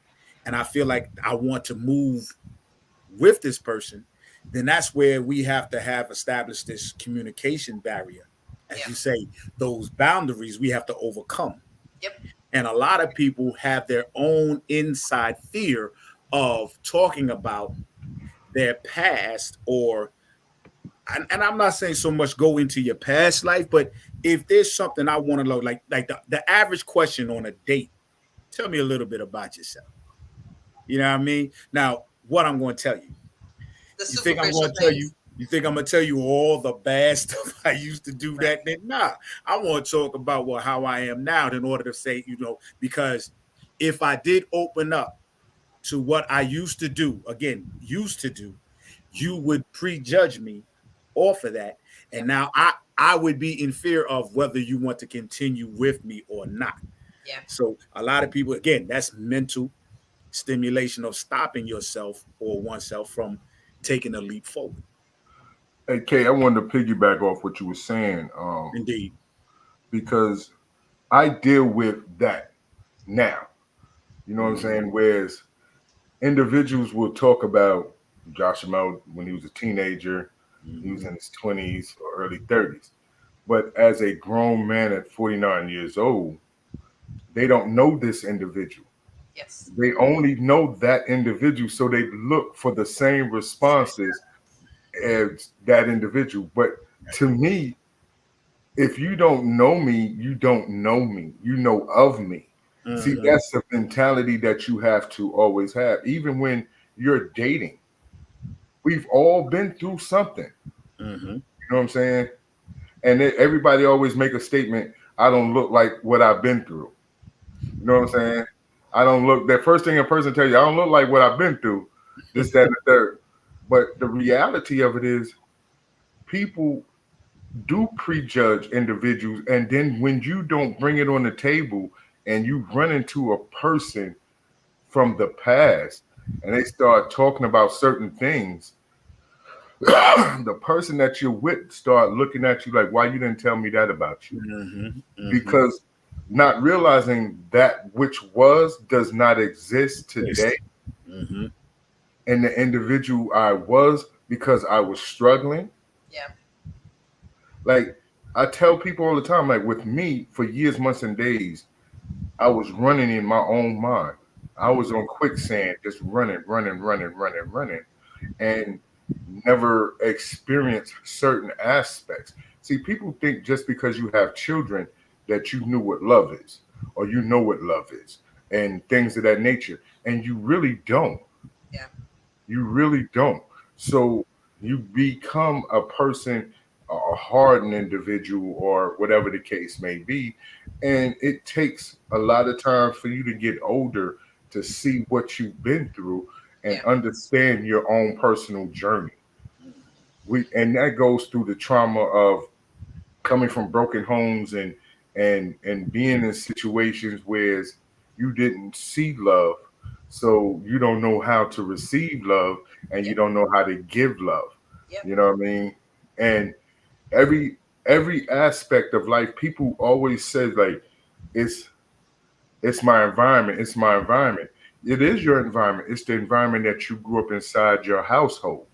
and I feel like I want to move with this person, then that's where we have to have established this communication barrier. As you say, those boundaries we have to overcome. Yep. And a lot of people have their own inside fear of talking about their past, and I'm not saying so much go into your past life, but if there's something I want to know, like the average question on a date, tell me a little bit about yourself. You know what I mean? Now, what I'm going to tell you. You think I'm going to tell you? You think I'm going to tell you all the bad stuff I used to do that? Then nah, I want to talk about how I am now in order to say, because if I did open up to what I used to do, you would prejudge me off of that. And now I would be in fear of whether you want to continue with me or not. Yeah. So a lot of people, again, that's mental stimulation of stopping yourself or oneself from taking a leap forward. Hey, Kay, I wanted to piggyback off what you were saying. Indeed. Because I deal with that now. You know what I'm saying? Whereas individuals will talk about Josh Amel when he was a teenager, he was in his 20s or early 30s. But as a grown man at 49 years old, they don't know this individual. Yes. They only know that individual, so they look for the same responses as that individual. But to me, if you don't know me, you don't know me. You know of me. Mm-hmm. See, that's the mentality that you have to always have. Even when you're dating, we've all been through something. Mm-hmm. You know what I'm saying? And everybody always make a statement, I don't look like what I've been through. You know what I'm saying? I don't look, that first thing a person tell you, I don't look like what I've been through, this, that, and the third. But the reality of it is people do prejudge individuals. And then when you don't bring it on the table and you run into a person from the past and they start talking about certain things, the person that you're with start looking at you like, why you didn't tell me that about you? Because not realizing that which was does not exist today. And the individual I was, because I was struggling. Yeah. Like I tell people all the time, like with me for years, months, and days, I was running in my own mind. I was on quicksand, just running, and never experienced certain aspects. See, people think just because you have children that you knew what love is, or you know what love is, and things of that nature. And you really don't. Yeah. You really don't. So you become a person, a hardened individual, or whatever the case may be. And it takes a lot of time for you to get older to see what you've been through and understand your own personal journey. And that goes through the trauma of coming from broken homes and being in situations where you didn't see love, so you don't know how to receive love, and you don't know how to give love. You know what I mean? And every aspect of life, people always say like, it's my environment. It's my environment. It is your environment. It's the environment that you grew up inside your household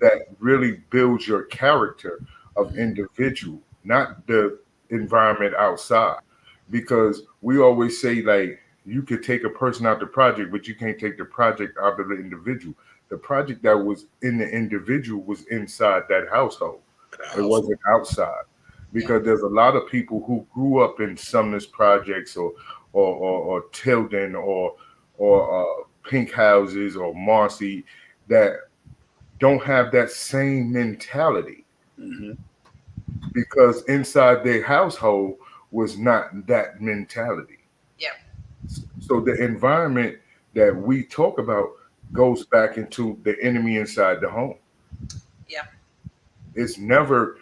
that really builds your character of individual, not the environment outside. Because we always say like, you could take a person out the project, but you can't take the project out of the individual. The project that was in the individual was inside that household. It wasn't outside. Because there's a lot of people who grew up in Sumner's projects or Tilden or Pink Houses or Marcy that don't have that same mentality. Because inside their household was not that mentality. Yeah. So the environment that we talk about goes back into the enemy inside the home. Yeah. It's never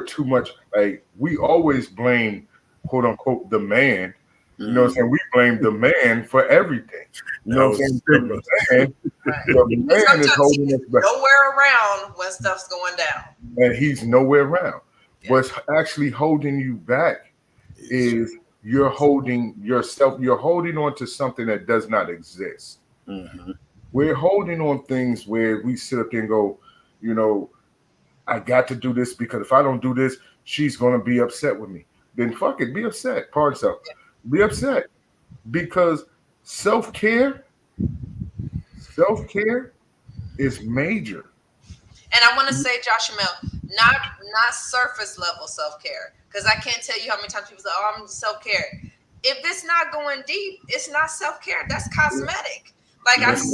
too much. Like we always blame, quote unquote, the man. You know what I'm saying? We blame the man for everything. You know what I'm saying? The man is holding us back. Nowhere around when stuff's going down. And he's nowhere around. What's actually holding you back is you're holding yourself, you're holding on to something that does not exist. We're holding on things where we sit up there and go, you know, I got to do this because if I don't do this, she's going to be upset with me. Then fuck it, be upset. Pardon yourself. Be upset. Because self-care is major. And I want to say, Josh Mel, not surface level self-care. Because I can't tell you how many times people say, oh, I'm self-care. If it's not going deep, it's not self-care. That's cosmetic. Like I see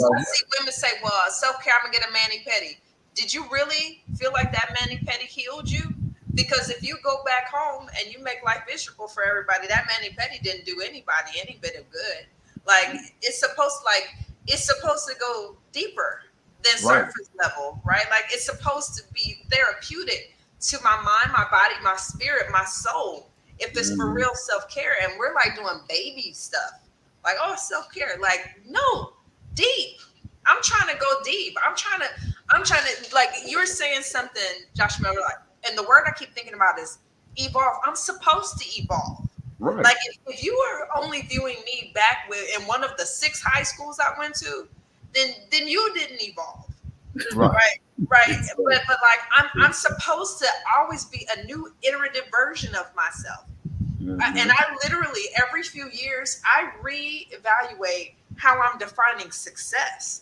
women say, well, self-care, I'm going to get a mani-pedi. Did you really feel like that mani-pedi healed you? Because if you go back home and you make life miserable for everybody, that mani-pedi didn't do anybody any bit of good. Like it's supposed to go deeper than surface level, right? Like it's supposed to be therapeutic to my mind, my body, my spirit, my soul. If it's for real self-care, and we're like doing baby stuff, like self-care, like no, deep. I'm trying to go deep. I'm trying to like you're saying something, Josh Miller, like, and the word I keep thinking about is evolve. I'm supposed to evolve. Right. Like if you are only viewing me back in one of the 6 high schools I went to, then you didn't evolve. Right. But like I'm supposed to always be a new iterative version of myself. And I literally every few years I reevaluate how I'm defining success.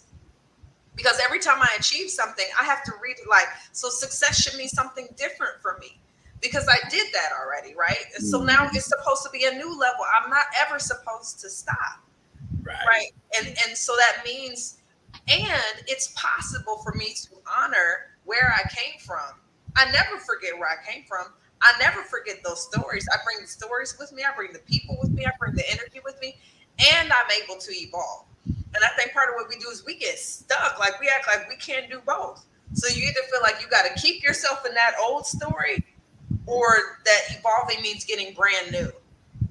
Because every time I achieve something, I have to read it like, so success should mean something different for me because I did that already, right? And so now it's supposed to be a new level. I'm not ever supposed to stop, right? And so that means, and it's possible for me to honor where I came from. I never forget where I came from. I never forget those stories. I bring the stories with me. I bring the people with me. I bring the energy with me, and I'm able to evolve. And I think part of what we do is we get stuck. Like we act like we can't do both. So you either feel like you got to keep yourself in that old story or that evolving means getting brand new.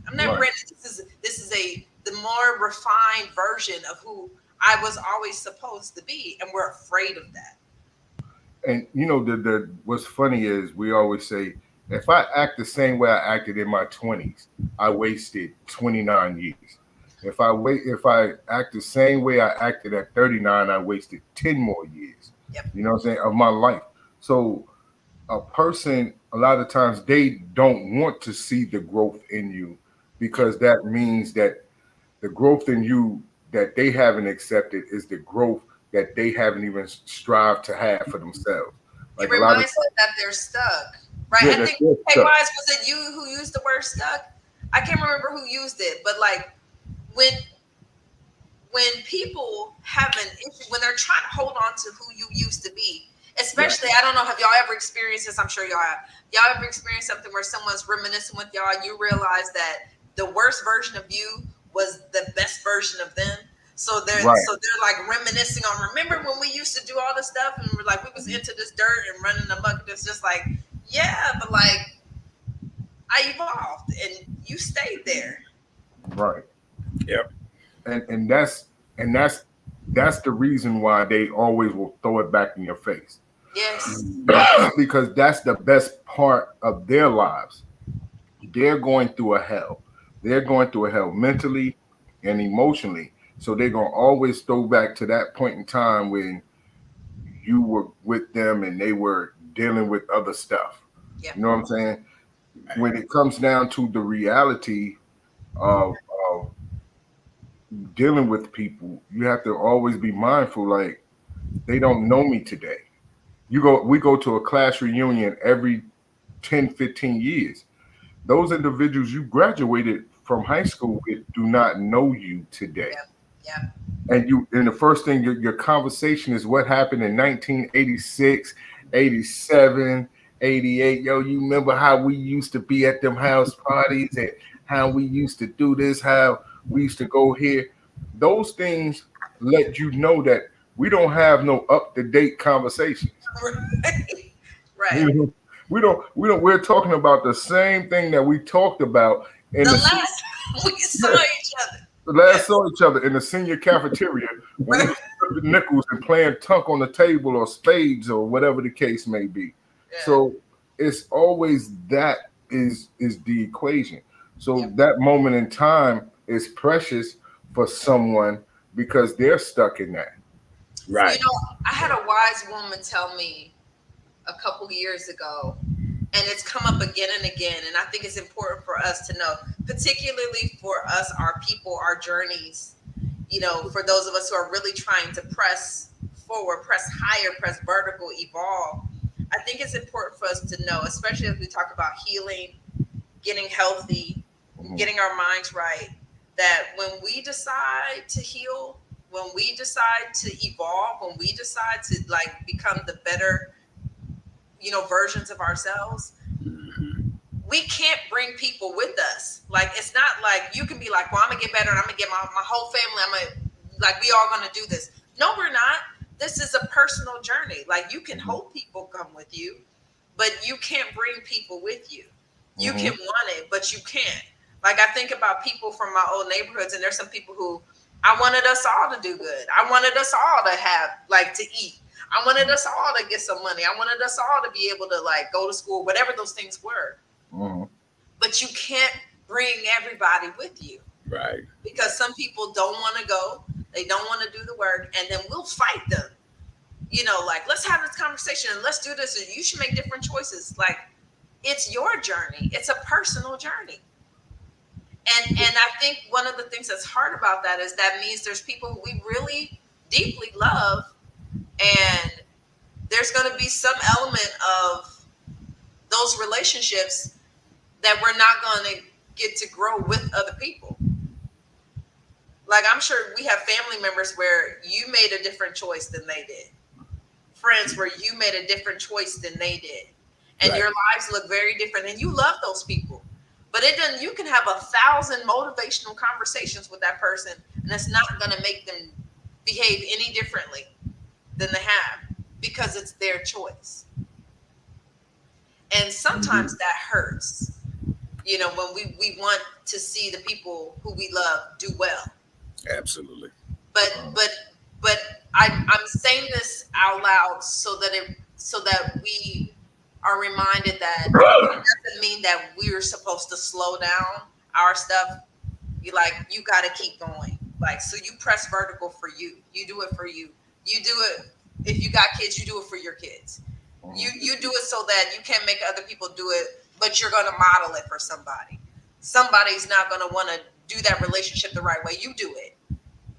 I'm not brand new. This is a the more refined version of who I was always supposed to be, and we're afraid of that. And you know, the what's funny is we always say, if I act the same way I acted in my 20s, I wasted 29 years. If I act the same way I acted at 39, I wasted 10 more years. Yep. You know what I'm saying, of my life. So a person, a lot of times, they don't want to see the growth in you, because that means that the growth in you that they haven't accepted is the growth that they haven't even strived to have for themselves. Like it reminds them that they're stuck, right? Yeah, I think, hey, Wise, was it you who used the word stuck? I can't remember who used it, but like when people have an issue, when they're trying to hold on to who you used to be, especially, I don't know, have y'all ever experienced this? I'm sure y'all have. Y'all ever experienced something where someone's reminiscing with y'all and you realize that the worst version of you was the best version of them? So they're like reminiscing on, remember when we used to do all this stuff and we're like, we was into this dirt and running amok, and it's just like, yeah, but like I evolved and you stayed there. Right. Yep. And that's the reason why they always will throw it back in your face. Yes. Because that's the best part of their lives. They're going through a hell. They're going through a hell mentally and emotionally. So they're going to always throw back to that point in time when you were with them and they were dealing with other stuff. Yep. You know what I'm saying? When it comes down to the reality of dealing with people, you have to always be mindful, like, they don't know me today. We go to a class reunion every 10, 15 years. Those individuals you graduated from high school with do not know you today. Yeah. And the first thing, your conversation is what happened in 1986, 87, 88. Yo, you remember how we used to be at them house parties and how we used to do this, how we used to go here. Those things let you know that we don't have no up-to-date conversations. Right. We're talking about the same thing that we talked about in the last we saw each other. The last saw each other in the senior cafeteria when we were flipping nickels and playing tunk on the table or spades or whatever the case may be. Yeah. So it's always that is the equation. So that moment in time is precious for someone because they're stuck in that. Right. You know, I had a wise woman tell me a couple years ago, and it's come up again and again, and I think it's important for us to know, particularly for us, our people, our journeys, you know, for those of us who are really trying to press forward, press higher, press vertical, evolve. I think it's important for us to know, especially as we talk about healing, getting healthy, getting our minds right, that when we decide to heal, when we decide to evolve, when we decide to like become the better, you know, versions of ourselves, we can't bring people with us. Like, it's not like you can be like, well, I'm gonna get better and I'm gonna get my whole family, like, we all gonna do this. No, we're not. This is a personal journey. Like, you can hope people come with you, but you can't bring people with you. You can want it, but you can't. Like, I think about people from my old neighborhoods, and there's some people who I wanted us all to do good. I wanted us all to have, like, to eat. I wanted us all to get some money. I wanted us all to be able to, like, go to school, whatever those things were. But you can't bring everybody with you. Right. Because some people don't want to go. They don't want to do the work. And then we'll fight them. You know, like, let's have this conversation and let's do this. And you should make different choices. Like, it's your journey. It's a personal journey. And I think one of the things that's hard about that is that means there's people who we really deeply love, and there's going to be some element of those relationships that we're not going to get to grow with other people. Like, I'm sure we have family members where you made a different choice than they did. Friends where you made a different choice than they did. And your lives look very different, and you love those people. But it doesn't. You can have 1,000 motivational conversations with that person, and it's not going to make them behave any differently than they have, because it's their choice. And sometimes that hurts. You know, when we want to see the people who we love do well. Absolutely. But I'm saying this out loud so that we are reminded that it doesn't mean that we're supposed to slow down our stuff. You got to keep going. Like, so you press vertical for you. You do it for you. You do it if you got kids. You do it for your kids. You do it so that you can't make other people do it, but you're going to model it for somebody. Somebody's not going to want to do that relationship the right way. You do it.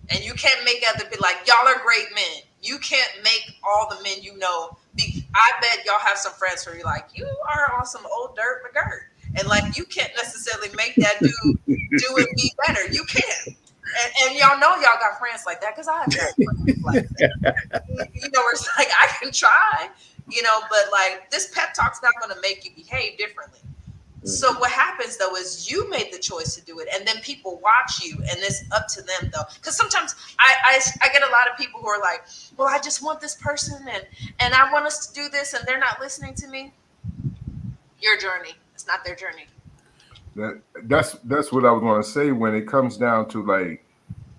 And you can't make other people like, y'all are great men. You can't make all the men you know. I bet y'all have some friends where you're like, you are on some old dirt McGirt. And like, you can't necessarily make that dude do it be better. You can't. And y'all know y'all got friends like that because I have got friends like that. You know, where it's like, I can try, you know, but like this pep talk's not going to make you behave differently. So what happens though is you made the choice to do it, and then people watch you, and it's up to them though. Because sometimes I get a lot of people who are like, "Well, I just want this person, and I want us to do this, and they're not listening to me." Your journey, it's not their journey. That's what I was going to say. When it comes down to like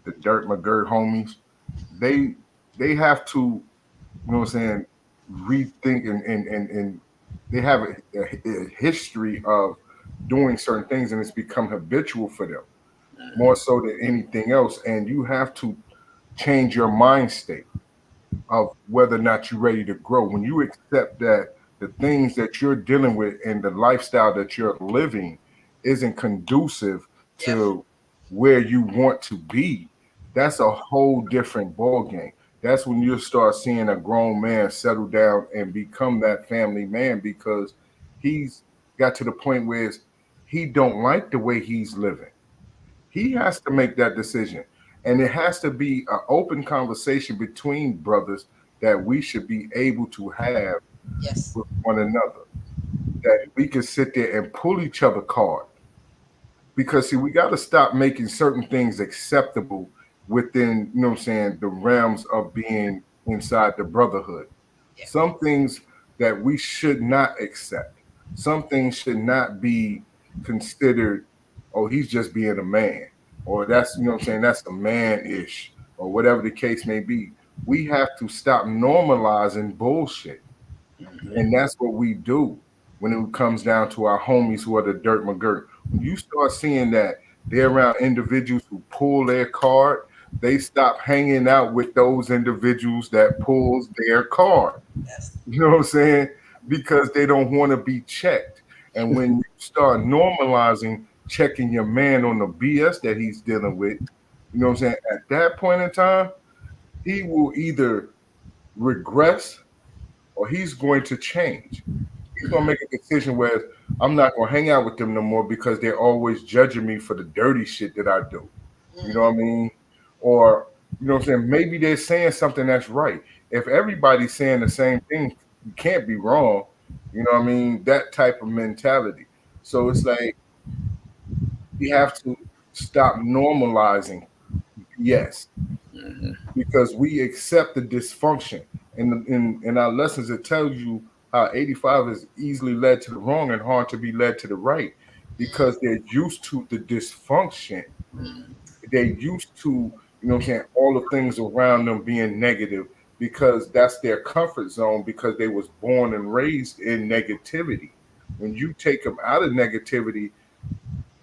the Dirt McGirt homies, they have to, you know what I'm saying, rethink and they have a history of doing certain things, and it's become habitual for them more so than anything else. And you have to change your mind state of whether or not you're ready to grow. When you accept that the things that you're dealing with and the lifestyle that you're living isn't conducive to where you want to be, that's a whole different ball game. That's when you start seeing a grown man settle down and become that family man, because he's got to the point where he don't like the way he's living. He has to make that decision. And it has to be an open conversation between brothers that we should be able to have with one another, that we can sit there and pull each other card. Because see, we got to stop making certain things acceptable within, you know what I'm saying, the realms of being inside the brotherhood. Some things that we should not accept. Some things should not be considered, oh, he's just being a man, or that's, you know what I'm saying, that's a man-ish, or whatever the case may be. We have to stop normalizing bullshit. And that's what we do when it comes down to our homies who are the Dirt McGirt. When you start seeing that they're around individuals who pull their card, they stop hanging out with those individuals that pulls their card. You know what I'm saying? Because they don't want to be checked. And when you start normalizing checking your man on the BS that he's dealing with, you know what I'm saying? At that point in time, he will either regress or he's going to change. He's going to make a decision where I'm not going to hang out with them no more because they're always judging me for the dirty shit that I do. You know what I mean? Or, you know what I'm saying? Maybe they're saying something that's right. If everybody's saying the same thing, you can't be wrong. You know what I mean? That type of mentality. So it's like we have to stop normalizing BS because we accept the dysfunction. In our lessons, it tells you how 85 is easily led to the wrong and hard to be led to the right because they're used to the dysfunction. They're used to, you know what I'm saying, all the things around them being negative because that's their comfort zone because they was born and raised in negativity. When you take them out of negativity,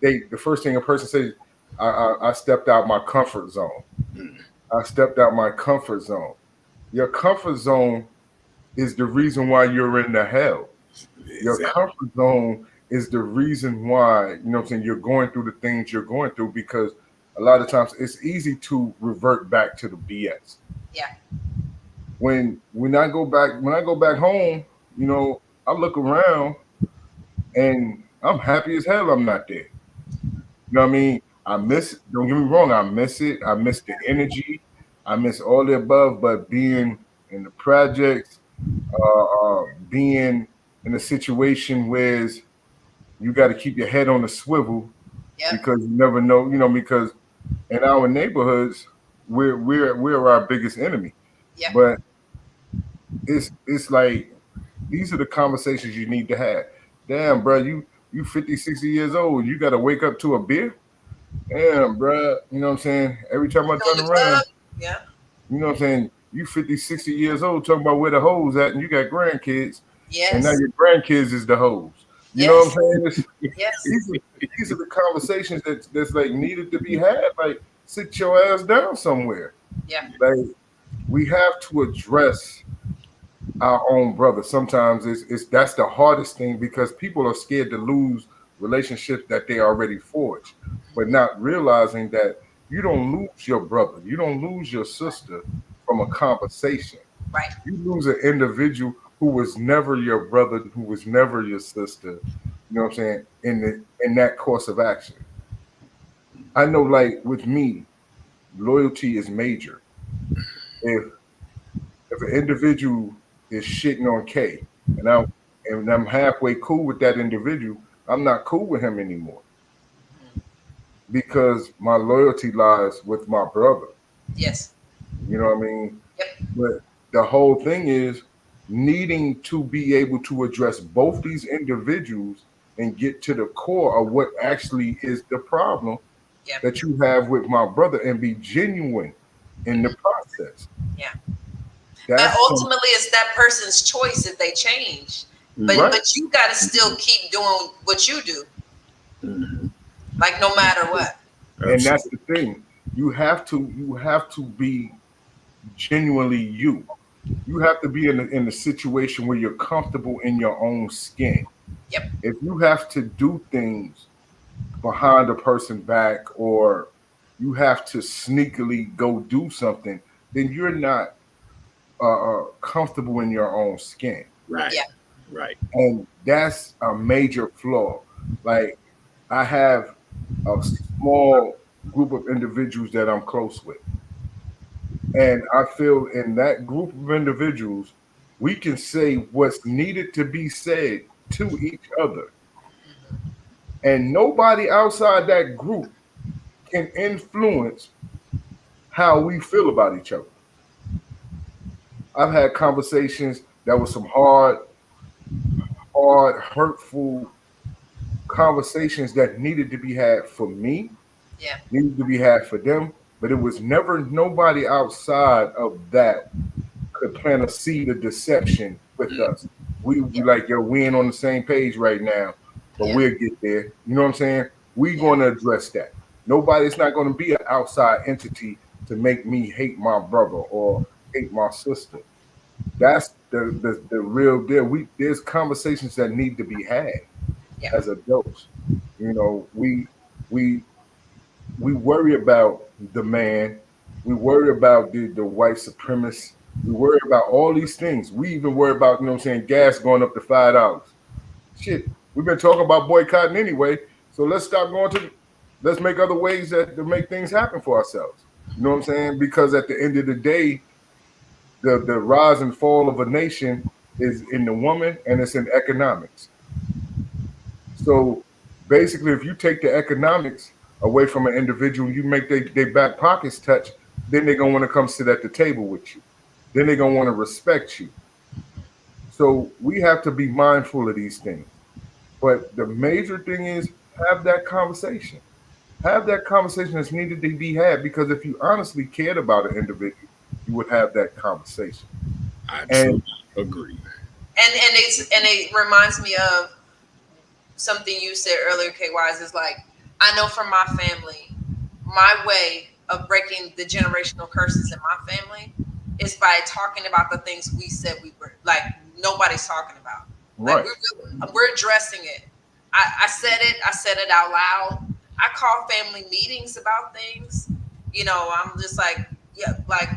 the first thing a person says, I stepped out my comfort zone. I stepped out my comfort zone. Your comfort zone is the reason why you're in the hell. Your comfort zone is the reason why, you know what I'm saying, you're going through the things you're going through because a lot of times it's easy to revert back to the BS. Yeah. When I go back home, you know, I look around and I'm happy as hell I'm not there. You know what I mean? I miss it. Don't get me wrong. I miss it. I miss the energy. I miss all the above. But being in the projects, being in a situation where you got to keep your head on the swivel because you never know. You know, because in our neighborhoods, we're our biggest enemy. Yeah. But it's like these are the conversations you need to have. Damn, bro, You 50, 60 years old, you got to wake up to a beer? Damn, bruh. You know what I'm saying? Every time I turn around, yeah. you know what I'm saying? You 50, 60 years old talking about where the hoes at, and you got grandkids. Yes. And now your grandkids is the hoes. You know what I'm saying? Yes. These are the conversations that's like needed to be had. Like, sit your ass down somewhere. Yeah. Like, we have to address our own brother. Sometimes it's that's the hardest thing because people are scared to lose relationships that they already forged, but not realizing that you don't lose your brother, you don't lose your sister from a conversation. Right. You lose an individual who was never your brother, who was never your sister. You know what I'm saying? In that course of action, I know, like with me, loyalty is major. If an individual is shitting on K, and I'm halfway cool with that individual, I'm not cool with him anymore because my loyalty lies with my brother. Yes. You know what I mean? Yep. But the whole thing is needing to be able to address both these individuals and get to the core of what actually is the problem that you have with my brother and be genuine in the process. Yeah. But ultimately, it's that person's choice if they change. But Right. but you got to still keep doing what you do, like no matter what. And that's the thing. You have to be genuinely you. You have to be in a situation where you're comfortable in your own skin. Yep. If you have to do things behind a person's back or you have to sneakily go do something, then you're not comfortable in your own skin. Right. Yeah. Right. And that's a major flaw. Like, I have a small group of individuals that I'm close with. And I feel in that group of individuals, we can say what's needed to be said to each other. And nobody outside that group can influence how we feel about each other. I've had conversations that were some hard, hurtful conversations that needed to be had for me, needed to be had for them, but it was never nobody outside of that could plant a seed of deception with us. We like, yo, we ain't on the same page right now, but we'll get there. You know what I'm saying? We're going to address that. It's not going to be an outside entity to make me hate my brother or hate my sister. That's the real deal. There's conversations that need to be had as adults. You know, we worry about the man. We worry about the white supremacist. We worry about all these things. We even worry about, you know what I'm saying, gas going up to $5. Shit, we've been talking about boycotting anyway. So let's make other ways to make things happen for ourselves. You know what I'm saying? Because at the end of the day, the rise and fall of a nation is in the woman and it's in economics. So basically, if you take the economics away from an individual, you make their back pockets touch, then they're going to want to come sit at the table with you. Then they're going to want to respect you. So we have to be mindful of these things. But the major thing is have that conversation. Have that conversation that's needed to be had, because if you honestly cared about an individual, you would have that conversation. I truly agree. And it reminds me of something you said earlier, K-Wise, is like, I know from my family, my way of breaking the generational curses in my family is by talking about the things we said we were, like, nobody's talking about. Right. Like, we're addressing it. I said it out loud. I call family meetings about things. You know, I'm just like, like,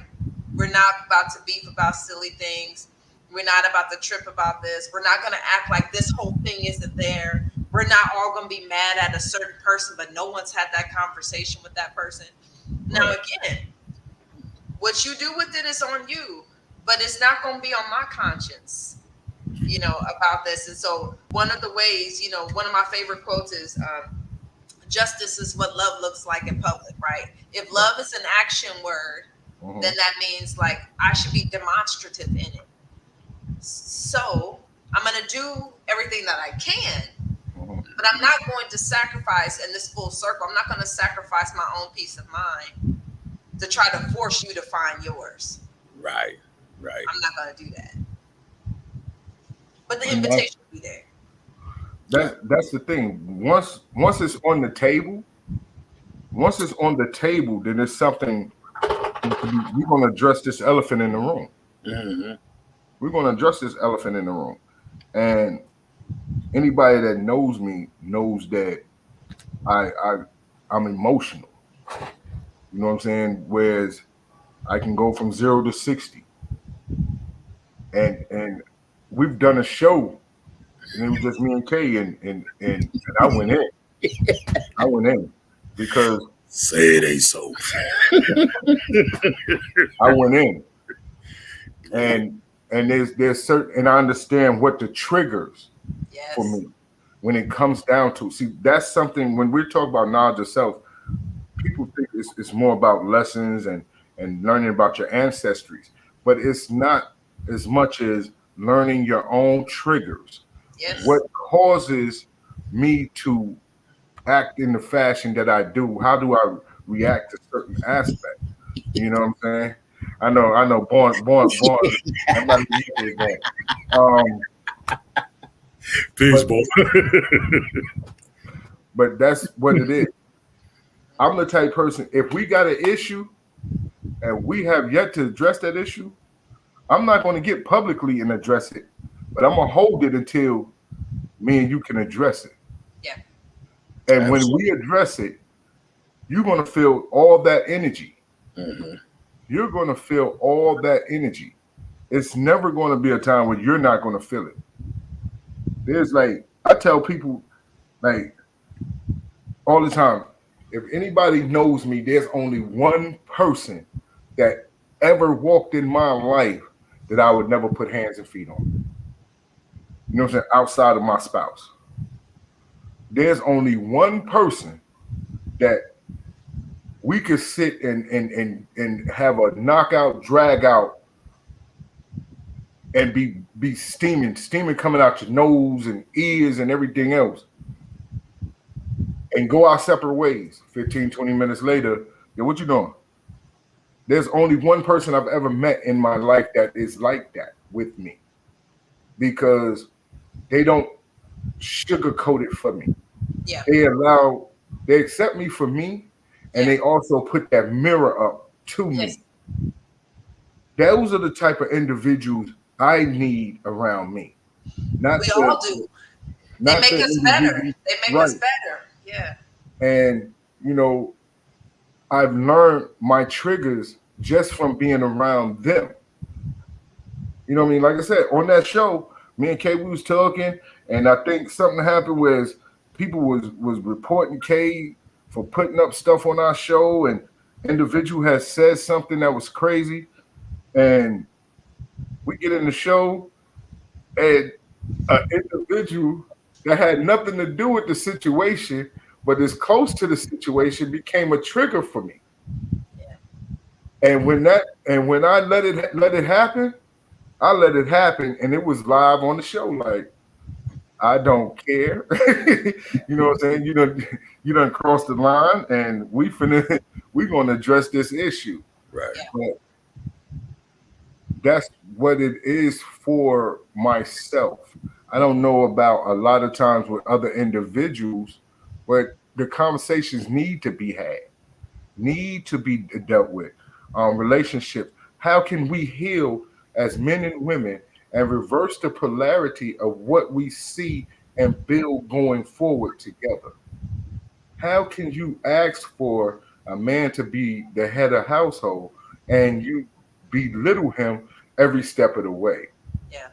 we're not about to beef about silly things. We're not about to trip about this. We're not going to act like this whole thing isn't there. We're not all going to be mad at a certain person, but no one's had that conversation with that person. Now, again, what you do with it is on you, but it's not going to be on my conscience, you know, about this. And so one of the ways, you know, one of my favorite quotes is, justice is what love looks like in public, right? If love is an action word, then that means, like, I should be demonstrative in it. So I'm going to do everything that I can But I'm not going to sacrifice in this full circle. I'm not going to sacrifice my own peace of mind to try to force you to find yours. Right. I'm not going to do that. But the invitation will be there. That's the thing. Once it's on the table, then there's something. We're going to address this elephant in the room. Mm-hmm. We're going to address this elephant in the room. And anybody that knows me knows that I'm emotional. You know what I'm saying? Whereas I can go from 0 to 60. And we've done a show, and it was just me and Kay, and I went in. I went in because say it ain't so. I went in, and there's certain, and I understand what the triggers for me when it comes down to. See, that's something when we're talking about knowledge of self, people think it's more about lessons and learning about your ancestries, but it's not as much as learning your own triggers. Yes. What causes me to act in the fashion that I do? How do I react to certain aspects? You know what I'm saying? I know. Born. I'm not even born. Peace, boy. But that's what it is. I'm the type of person, if we got an issue and we have yet to address that issue, I'm not going to get publicly and address it, but I'm going to hold it until me and you can address it. Yeah. And when we address it, you're going to feel all that energy. Mm-hmm. You're going to feel all that energy. It's never going to be a time where you're not going to feel it. There's like, I tell people like all the time, if anybody knows me, there's only one person that ever walked in my life that I would never put hands and feet on. You know what I'm saying? Outside of my spouse. There's only one person that we could sit and have a knockout, drag out, and be steaming coming out your nose and ears and everything else, and go our separate ways. 15, 20 minutes later, yo, what you doing? There's only one person I've ever met in my life that is like that with me, because they don't sugarcoat it for me. Yeah. They accept me for me, and they also put that mirror up to me. Those are the type of individuals I need around me. We all do. They make us better. They make us better. Yeah. And you know, I've learned my triggers just from being around them. You know what I mean? Like I said, on that show, me and Kay, we was talking, and I think something happened where people was reporting Kay for putting up stuff on our show, and individual has said something that was crazy, and we get in the show, and an individual that had nothing to do with the situation, but is close to the situation, became a trigger for me. Yeah. And when I let it happen, I let it happen, and it was live on the show. Like, I don't care. You know what I'm saying? You done crossed the line, and we're gonna address this issue. Right. Yeah. But that's what it is for myself. I don't know about a lot of times with other individuals, but the conversations need to be had, need to be dealt with. Relationships. How can we heal as men and women and reverse the polarity of what we see and build going forward together? How can you ask for a man to be the head of household and you belittle him every step of the way? Yeah.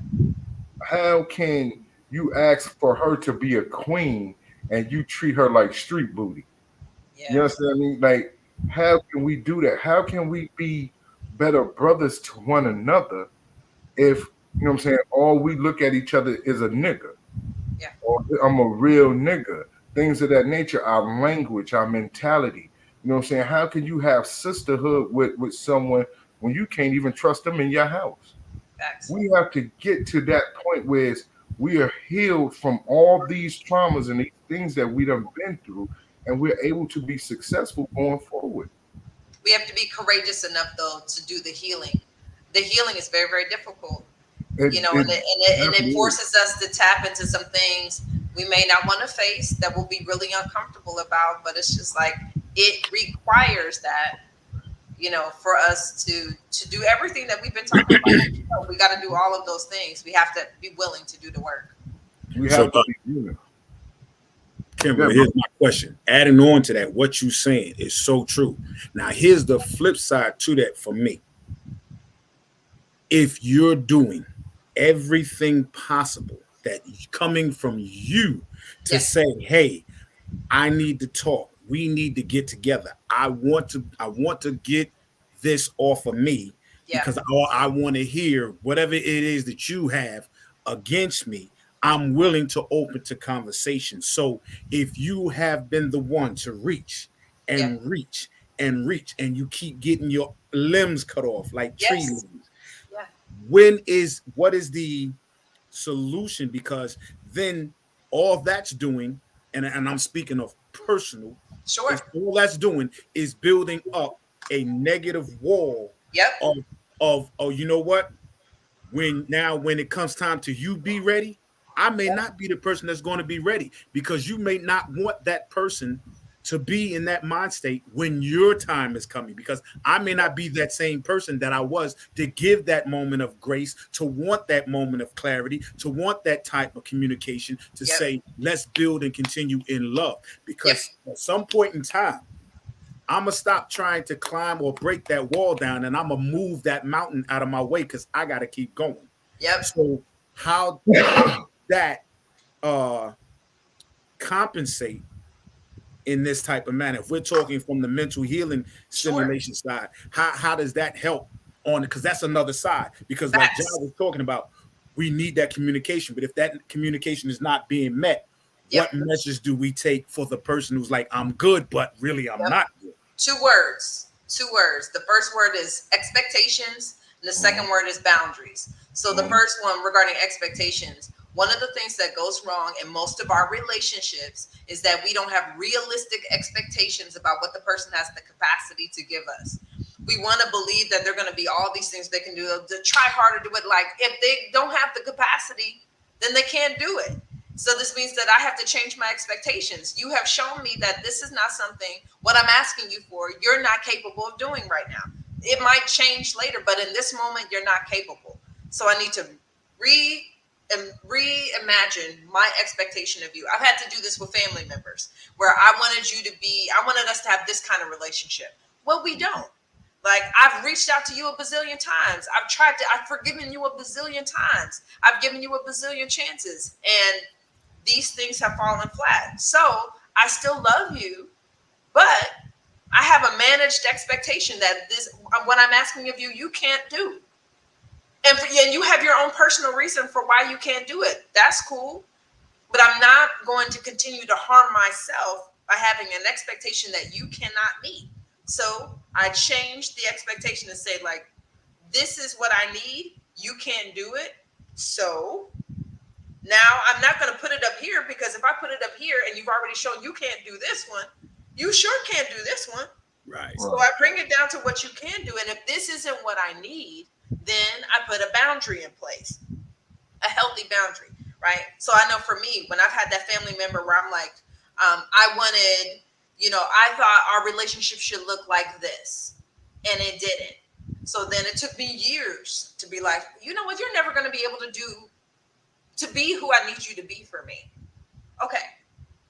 How can you ask for her to be a queen and you treat her like street booty? Yeah. You understand what I mean? Like, how can we do that? How can we be better brothers to one another if, you know what I'm saying, all we look at each other is a nigga? Yeah. Or I'm a real nigga. Things of that nature, our language, our mentality. You know what I'm saying? How can you have sisterhood with someone when you can't even trust them in your house? Facts. We have to get to that point where we are healed from all these traumas and these things that we done been through, and we're able to be successful going forward. We have to be courageous enough, though, to do the healing. The healing is very, very difficult, and it forces us to tap into some things we may not want to face, that we'll be really uncomfortable about, but it's just like, it requires that, for us to do everything that we've been talking about. We got to do all of those things. We have to be willing to do the work. We have to be willing. Kimberly, here's my question. Adding on to that, what you're saying is so true. Now, here's the flip side to that for me. If you're doing everything possible that coming from you to say, hey, I need to talk. We need to get together. I want to get this off of me because I want to hear whatever it is that you have against me. I'm willing to open to conversation. So if you have been the one to reach and reach and reach, and you keep getting your limbs cut off like tree limbs, what is the solution? Because then all that's doing, and I'm speaking of personal, all that's doing is building up a negative wall of you know what? When it comes time to you be ready, I may not be the person that's going to be ready, because you may not want that person to be in that mind state when your time is coming, because I may not be that same person that I was to give that moment of grace, to want that moment of clarity, to want that type of communication, to say, let's build and continue in love. Because at some point in time, I'm going to stop trying to climb or break that wall down, and I'm going to move that mountain out of my way because I got to keep going. So how that compensate in this type of manner? If we're talking from the mental healing stimulation side, how does that help on it? Because that's another side. Because like John was talking about, we need that communication. But if that communication is not being met, what measures do we take for the person who's like, I'm good, but really I'm not good? Two words. The first word is expectations, and the second word is boundaries. So the first one regarding expectations, one of the things that goes wrong in most of our relationships is that we don't have realistic expectations about what the person has the capacity to give us. We want to believe that they're going to be all these things they can do, to try harder to do it. Like, if they don't have the capacity, then they can't do it. So this means that I have to change my expectations. You have shown me that this is not something, what I'm asking you for, you're not capable of doing right now. It might change later, but in this moment, you're not capable. So I need to reimagine my expectation of you. I've had to do this with family members where I wanted us to have this kind of relationship. Well, we don't. Like, I've reached out to you a bazillion times. I've forgiven you a bazillion times. I've given you a bazillion chances, and these things have fallen flat. So I still love you, but I have a managed expectation that what I'm asking of you, you can't do. And you have your own personal reason for why you can't do it. That's cool. But I'm not going to continue to harm myself by having an expectation that you cannot meet. So I changed the expectation to say, like, this is what I need. You can't do it. So now I'm not going to put it up here, because if I put it up here and you've already shown you can't do this one, you sure can't do this one. Right. So I bring it down to what you can do. And if this isn't what I need, then I put a boundary in place, a healthy boundary, right? So I know for me, when I've had that family member where I'm like, I wanted, I thought our relationship should look like this, and it didn't. So then it took me years to be like, you know what, you're never going to be able to be who I need you to be for me. Okay.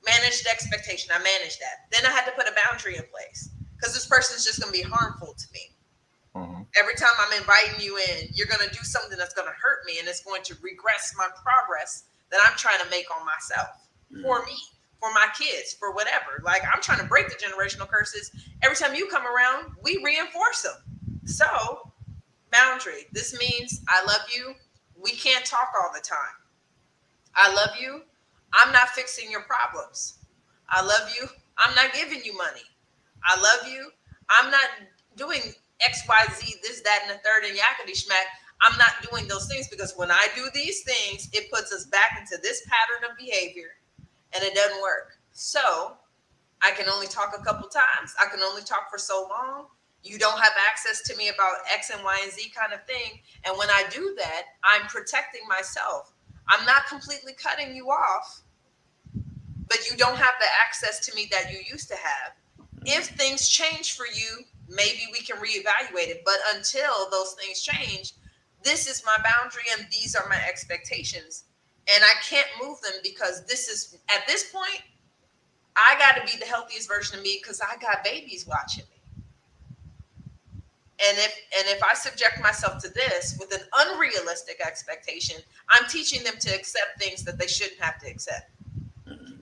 Managed expectation. I managed that. Then I had to put a boundary in place, because this person is just going to be harmful to me. Every time I'm inviting you in, you're going to do something that's going to hurt me, and it's going to regress my progress that I'm trying to make on myself, for me, for my kids, for whatever. Like, I'm trying to break the generational curses. Every time you come around, we reinforce them. So, boundary. This means I love you. We can't talk all the time. I love you. I'm not fixing your problems. I love you. I'm not giving you money. I love you. I'm not doing X, Y, Z, this, that, and the third, and yakety schmack. I'm not doing those things, because when I do these things, it puts us back into this pattern of behavior, and it doesn't work. So I can only talk a couple times. I can only talk for so long. You don't have access to me about X and Y and Z kind of thing. And when I do that, I'm protecting myself. I'm not completely cutting you off, but you don't have the access to me that you used to have. If things change for you, maybe we can reevaluate it. But until those things change, this is my boundary and these are my expectations. And I can't move them, because this is, at this point, I got to be the healthiest version of me, because I got babies watching me. And if I subject myself to this with an unrealistic expectation, I'm teaching them to accept things that they shouldn't have to accept.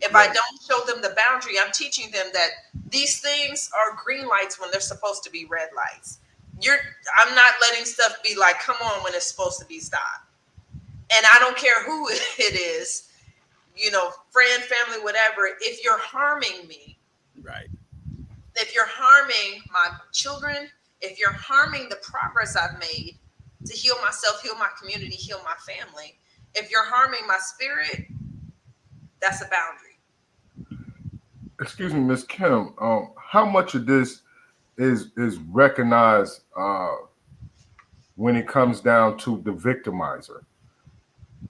If I don't show them the boundary, I'm teaching them that these things are green lights when they're supposed to be red lights. I'm not letting stuff be like, come on, when it's supposed to be stopped. And I don't care who it is, friend, family, whatever. If you're harming me, Right. if you're harming my children, if you're harming the progress I've made to heal myself, heal my community, heal my family, if you're harming my spirit, that's a boundary. Excuse me, Miss Kim. How much of this is recognized when it comes down to the victimizer?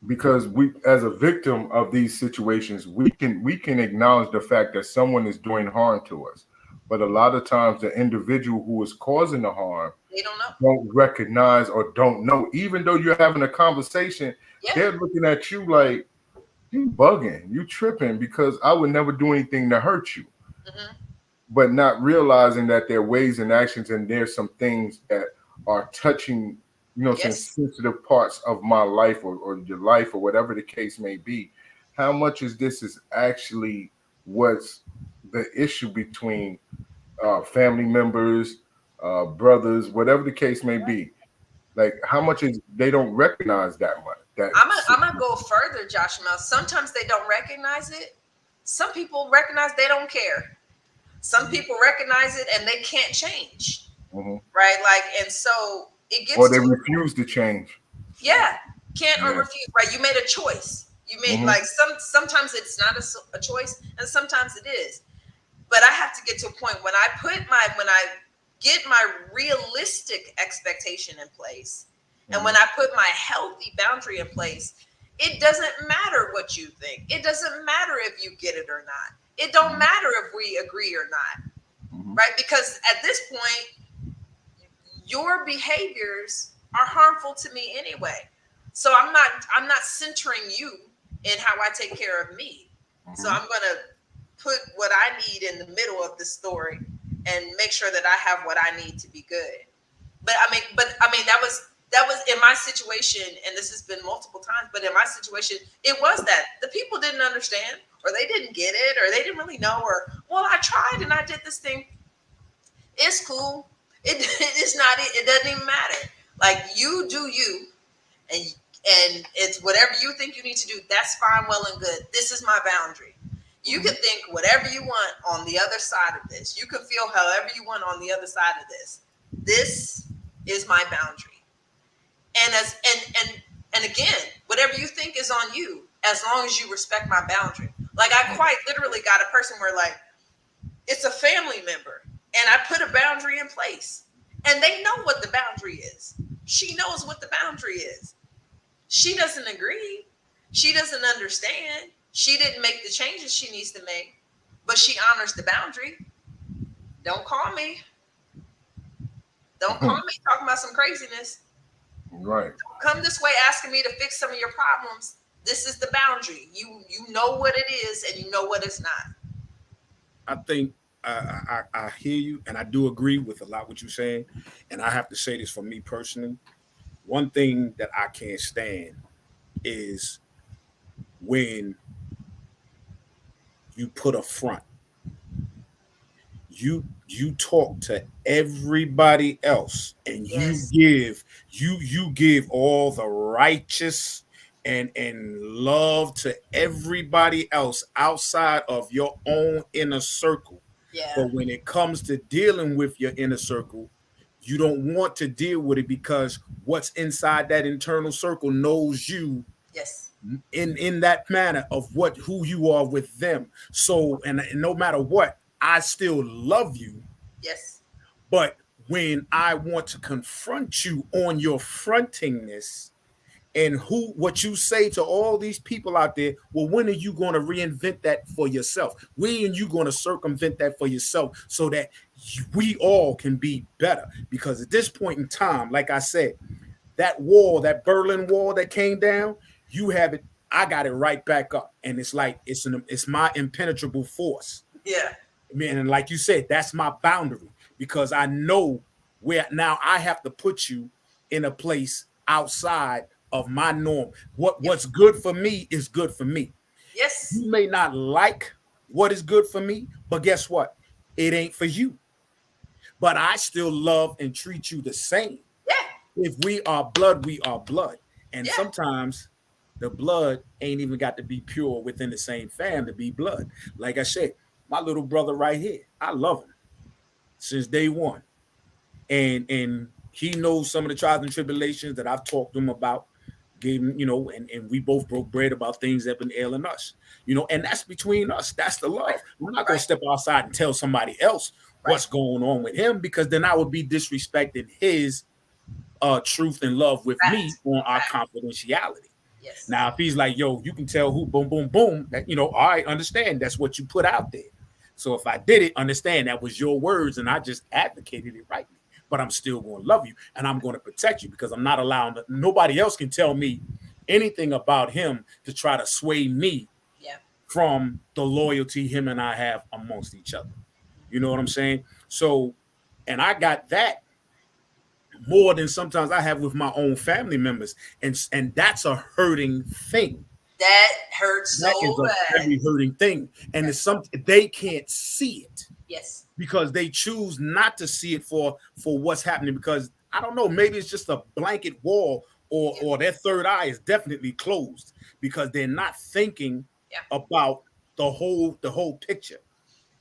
Because we, as a victim of these situations, we can acknowledge the fact that someone is doing harm to us, but a lot of times the individual who is causing the harm, they don't recognize or don't know. Even though you're having a conversation, they're looking at you like, you bugging, you tripping, because I would never do anything to hurt you. Mm-hmm. But not realizing that there are ways and actions, and there's some things that are touching, some sensitive parts of my life or your life, or whatever the case may be. How much is actually what's the issue between family members, brothers, whatever the case may be? Like, how much is they don't recognize that much? I'm gonna go further, Josh Mel. Sometimes they don't recognize it. Some people recognize they don't care. Some people recognize it and they can't change. Mm-hmm. Right? And so it gets, or they refuse to change. Yeah, can't or refuse. Right? You made a choice. You made sometimes it's not a choice, and sometimes it is. But I have to get to a point when I get my realistic expectation in place. And when I put my healthy boundary in place, it doesn't matter what you think. It doesn't matter if you get it or not. It don't matter if we agree or not, right? Because at this point, your behaviors are harmful to me anyway. So I'm not centering you in how I take care of me. So I'm going to put what I need in the middle of the story and make sure that I have what I need to be good. But I mean, that was in my situation, and this has been multiple times, but in my situation, it was that the people didn't understand, or they didn't get it, or they didn't really know, or, well, I tried and I did this thing. It's cool. It's not, it doesn't even matter. Like, you do you, and it's whatever you think you need to do. That's fine, well and good. This is my boundary. You can think whatever you want on the other side of this. You can feel however you want on the other side of this. This is my boundary. And again, whatever you think is on you, as long as you respect my boundary. Like, I quite literally got a person where, like, it's a family member, and I put a boundary in place, and they know what the boundary is. She knows what the boundary is. She doesn't agree. She doesn't understand. She didn't make the changes she needs to make, but she honors the boundary. Don't call me. Don't call me talking about some craziness. Right. Don't come this way asking me to fix some of your problems. This is the boundary. You know what it is, and you know what it's not. I think I hear you, and I do agree with a lot what you're saying. And I have to say this for me personally. One thing that I can't stand is when you put a front. You talk to everybody else, and you give all the righteous and love to everybody else outside of your own inner circle. Yeah. But when it comes to dealing with your inner circle, You don't want to deal with it because what's inside that internal circle knows you Yes. in that manner of who you are with them. So, and no matter what, I still love you. Yes. But when I want to confront you on your frontingness and what you say to all these people out there, well, when are you going to reinvent that for yourself? When are you going to circumvent that for yourself so that we all can be better? Because at this point in time, like I said, that wall, that Berlin Wall that came down, you have it. I got it right back up, and it's like it's my impenetrable force. Yeah. I mean, and like you said, that's my boundary because I know where now I have to put you in a place outside of my norm. What's good for me is good for me. Yes. You may not like what is good for me, but guess what? It ain't for you. But I still love and treat you the same. Yeah. If we are blood, we are blood. And Yeah. sometimes the blood ain't even got to be pure within the same fam to be blood. Like I said, my little brother right here, I love him since day one. And he knows some of the trials and tribulations that I've talked to him about, gave him, and we both broke bread about things that have been ailing us, and that's between us. That's the love. We're not going to step outside and tell somebody else what's going on with him, because then I would be disrespecting his truth and love with me on our confidentiality. Yes. Now, if he's like, yo, you can tell who, boom, boom, boom, that, I understand that's what you put out there. So if I did it, understand that was your words and I just advocated it rightly. But I'm still going to love you and I'm going to protect you because I'm not allowing nobody else can tell me anything about him to try to sway me from the loyalty him and I have amongst each other. You know what I'm saying? So, and I got that more than sometimes I have with my own family members. And that's a hurting thing. That hurts so bad. That is a very hurting thing. And it's something they can't see it. Yes. Because they choose not to see it for what's happening. Because I don't know, maybe it's just a blanket wall or their third eye is definitely closed because they're not thinking about the whole picture.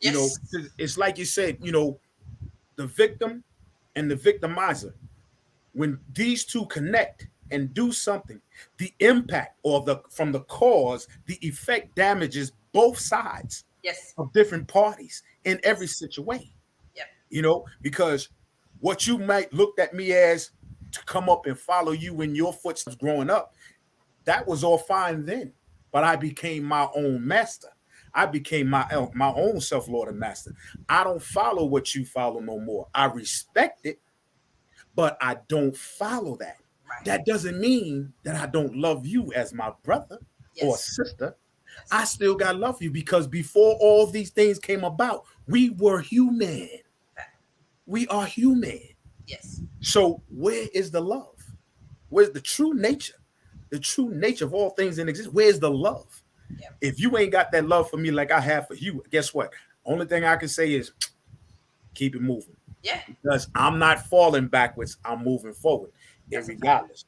Yes. It's like you said, the victim and the victimizer, when these two connect and do something, the impact from the cause, the effect damages both sides of different parties in every situation. Because what you might look at me as to come up and follow you in your footsteps growing up, that was all fine then. But I became my own master. I became my own self-lord and master. I don't follow what you follow no more. I respect it, but I don't follow that. Right. That doesn't mean that I don't love you as my brother or sister. Yes. I still got to love you because before all these things came about, we were human. We are human. Yes. So where is the love? Where's the true nature? The true nature of all things in existence. Where's the love? Yep. If you ain't got that love for me like I have for you, guess what? Only thing I can say is keep it moving. Yeah. Because I'm not falling backwards. I'm moving forward. Regardless.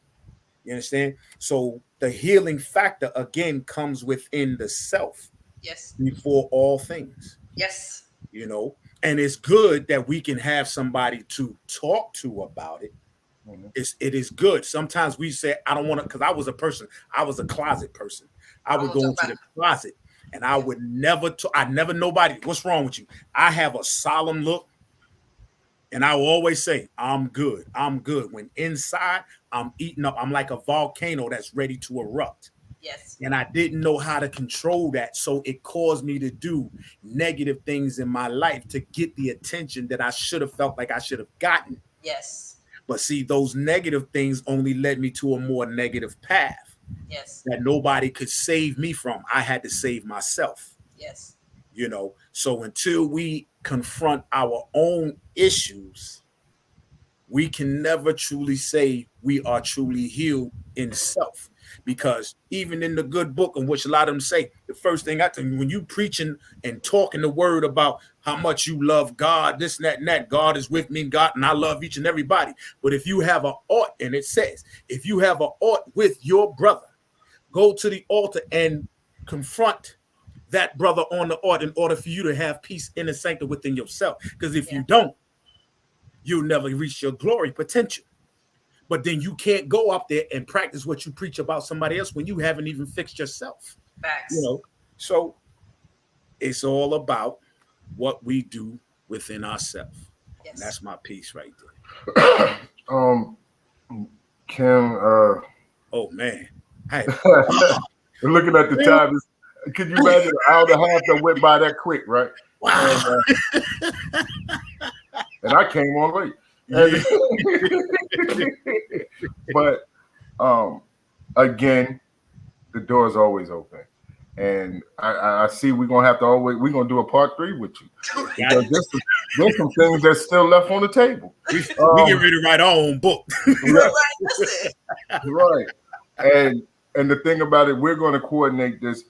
You understand? So the healing factor again comes within the self. Yes. Before all things. Yes. And it's good that we can have somebody to talk to about it. Mm-hmm. It is good. Sometimes we say, I don't want to, because I was a closet person. I would go into the closet and I would never nobody, what's wrong with you? I have a solemn look and I will always say, I'm good. I'm good. When inside I'm eating up, I'm like a volcano that's ready to erupt. Yes. And I didn't know how to control that. So it caused me to do negative things in my life to get the attention that I should have felt like I should have gotten. Yes. But see, those negative things only led me to a more negative path. Yes. That nobody could save me from. I had to save myself. Yes. So until we confront our own issues, we can never truly say we are truly healed in self. Because even in the good book, in which a lot of them say, the first thing I tell you, when you preaching and talking the word about how much you love God, this and that and that, God is with me, God, and I love each and everybody. But if you have an ought, and it says, if you have an ought with your brother, go to the altar and confront that brother on the ought in order for you to have peace in the sanctum within yourself. Because if you don't, you'll never reach your glory potential. But then you can't go up there and practice what you preach about somebody else when you haven't even fixed yourself. Facts. You know, so it's all about what we do within ourselves. Yes. And that's my piece right there. Kim, oh man. Hey. Looking at the time, can you imagine an hour and a half that went by that quick, right? Wow. And I came on late. But again, the door is always open. And I see we're gonna do a part 3 with you. Because there's some things that's still left on the table. We get ready to write our own book. Right. And the thing about it, we're going to coordinate this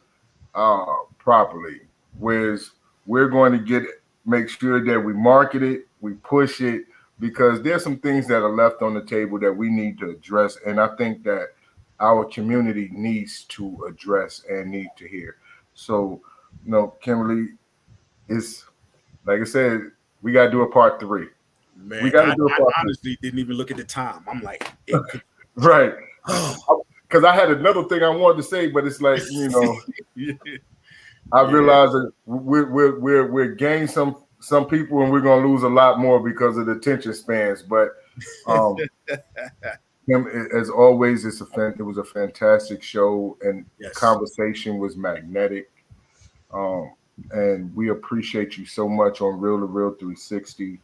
properly. Whereas we're going to make sure that we market it, we push it, because there's some things that are left on the table that we need to address. And I think that our community needs to address and need to hear. So, Kimberly, it's like I said, we got to do a part 3. Man, we got to do a part 3. Honestly didn't even look at the time. I'm like, right. Because I had another thing I wanted to say, but it's like, I realize that we're gaining some people and we're gonna lose a lot more because of the attention spans. But as always, it was a fantastic show, and the conversation was magnetic. And we appreciate you so much on Real to Real 360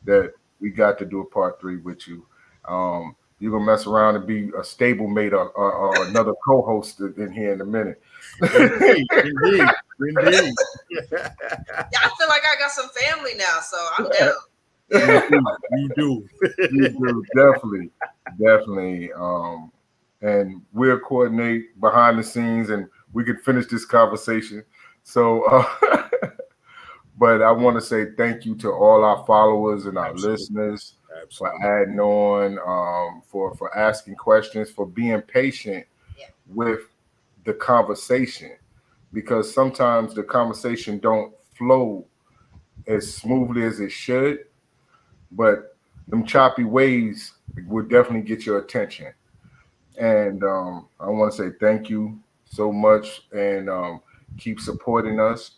that we got to do a part 3 with you. You're gonna mess around and be a stablemate or another co-host in here in a minute. Indeed. Yeah, I feel like I got some family now, so I'm down. You do. Definitely. And we'll coordinate behind the scenes, and we could finish this conversation. So, but I want to say thank you to all our followers and our listeners. For adding on, for asking questions, for being patient with the conversation, because sometimes the conversation don't flow as smoothly as it should, but them choppy ways will definitely get your attention. And I want to say thank you so much, and keep supporting us.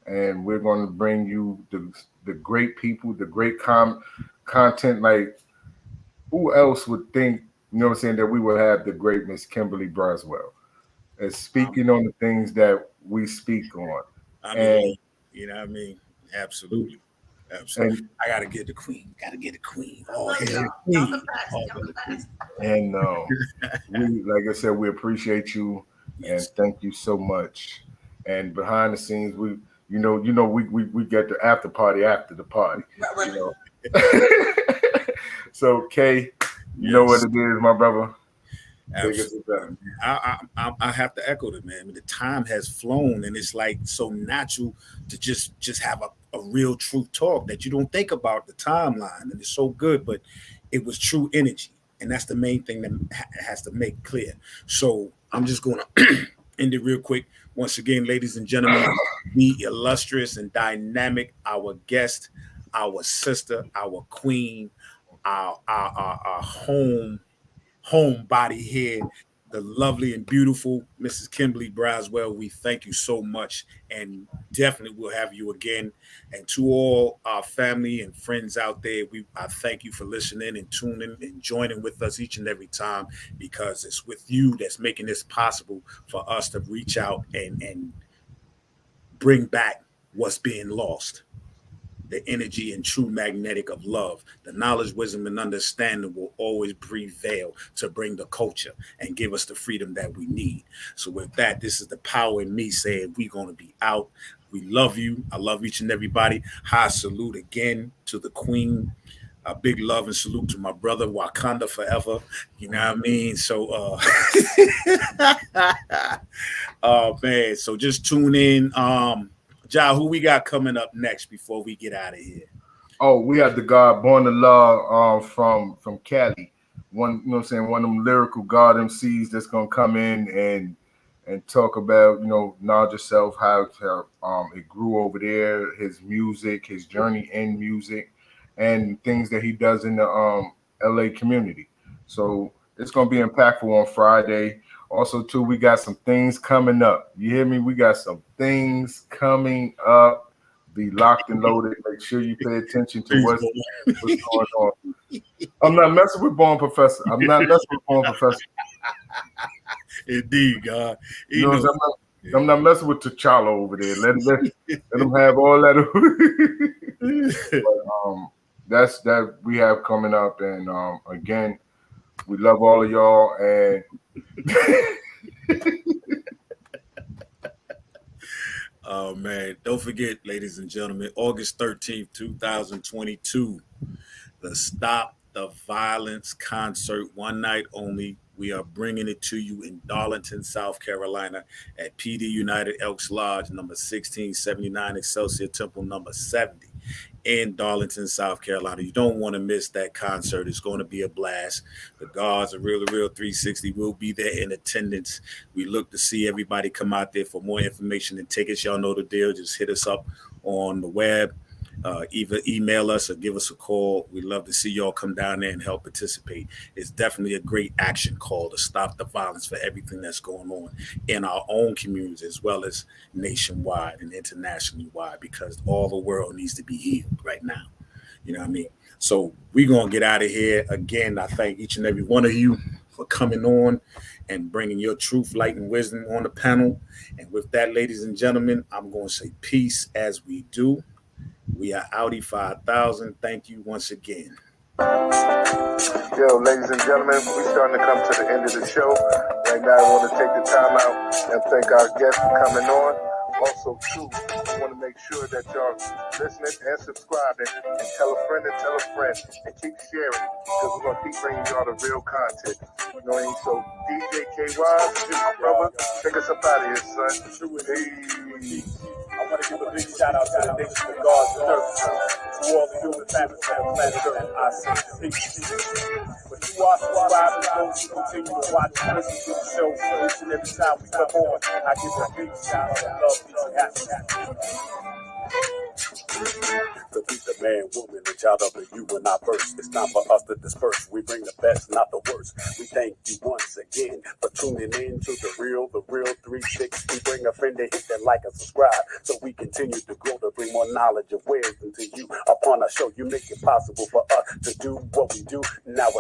And we're going to bring you the great people, the great content. Like, who else would think, that we would have the great Miss Kimberly Brazwell as speaking on the things that we speak on. Absolutely. And I gotta get the queen. Oh, and like I said, we appreciate you and thank you so much. And behind the scenes, we get the after party after the party. So Kay, you know what it is, my brother. Absolutely. I have to echo that, man. The time has flown, and it's like so natural to just have a real truth talk that you don't think about the timeline, and it's so good, but it was true energy, and that's the main thing that has to make clear. So I'm just going to end it real quick. Once again, ladies and gentlemen, the illustrious and dynamic, our guest, our sister, our queen, our home body here, the lovely and beautiful Mrs. Kimberly Brazwell. We thank you so much, and definitely we'll have you again. And to all our family and friends out there, I thank you for listening and tuning and joining with us each and every time, because it's with you that's making this possible for us to reach out and bring back what's being lost. The energy and true magnetic of love, the knowledge, wisdom, and understanding will always prevail to bring the culture and give us the freedom that we need. So with that, this is the power in me saying we're going to be out. We love you. I love each and everybody. High salute again to the queen. A big love and salute to my brother, Wakanda forever. You know what I mean? So, oh man, so just tune in. Ja, who we got coming up next before we get out of here? Oh, we have the God Born to Law from Cali. One, one of them lyrical God MCs that's gonna come in and talk about, knowledge of self, how it grew over there, his music, his journey in music, and things that he does in the LA community. So it's going to be impactful on Friday. Also, too, we got some things coming up. You hear me? We got some things coming up. Be locked and loaded. Make sure you pay attention to what's going on. I'm not messing with Born Professor. I'm not messing with Born Professor. Indeed, God. You know, I'm not messing with T'Challa over there. Let him have all that. But, that's that we have coming up, and again, we love all of y'all. And oh man, don't forget, ladies and gentlemen, August 13th, 2022, the Stop the Violence concert, one night only. We are bringing it to you in Darlington, South Carolina at PD United Elks Lodge, number 1679, Excelsior Temple, number 70 in Darlington, South Carolina. You don't want to miss that concert. It's going to be a blast. The guards of Real 360 will be there in attendance. We look to see everybody come out there. For more information and tickets, y'all know the deal. Just hit us up on the web. Either email us or give us a call. We'd love to see y'all come down there and help participate. It's definitely a great action call to stop the violence for everything that's going on in our own communities as well as nationwide and internationally wide, because all the world needs to be healed right now. You know what I mean? So we're going to get out of here. Again, I thank each and every one of you for coming on and bringing your truth, light, and wisdom on the panel. And with that, ladies and gentlemen, I'm going to say peace as we do. We are Audi 5000. Thank you once again. yo, ladies and gentlemen, we're starting to come to the end of the show. Right now, I want to take the time out and thank our guests for coming on. Also, too, I want to make sure that y'all listening and subscribing, and tell a friend and keep sharing, because we're going to keep bringing y'all the real content. You know what I mean? So, DJ KY, brother, take us up out of here, son. Hey. I want to give a big shout out to the nation of God's earth, to all the human families on planet Earth, and I say peace. But you are subscribers, those who continue to watch and listen to the show, so each and every time we come on, I give a big shout out of love, peace, and happiness. To be the man, woman, and child of the you and I first. It's time for us to disperse. We bring the best, not the worst. We thank you once again for tuning in to the real 360. Bring a friend to hit that like and subscribe, so we continue to grow to bring more knowledge of wisdom to you upon our show. You make it possible for us to do what we do. Now it's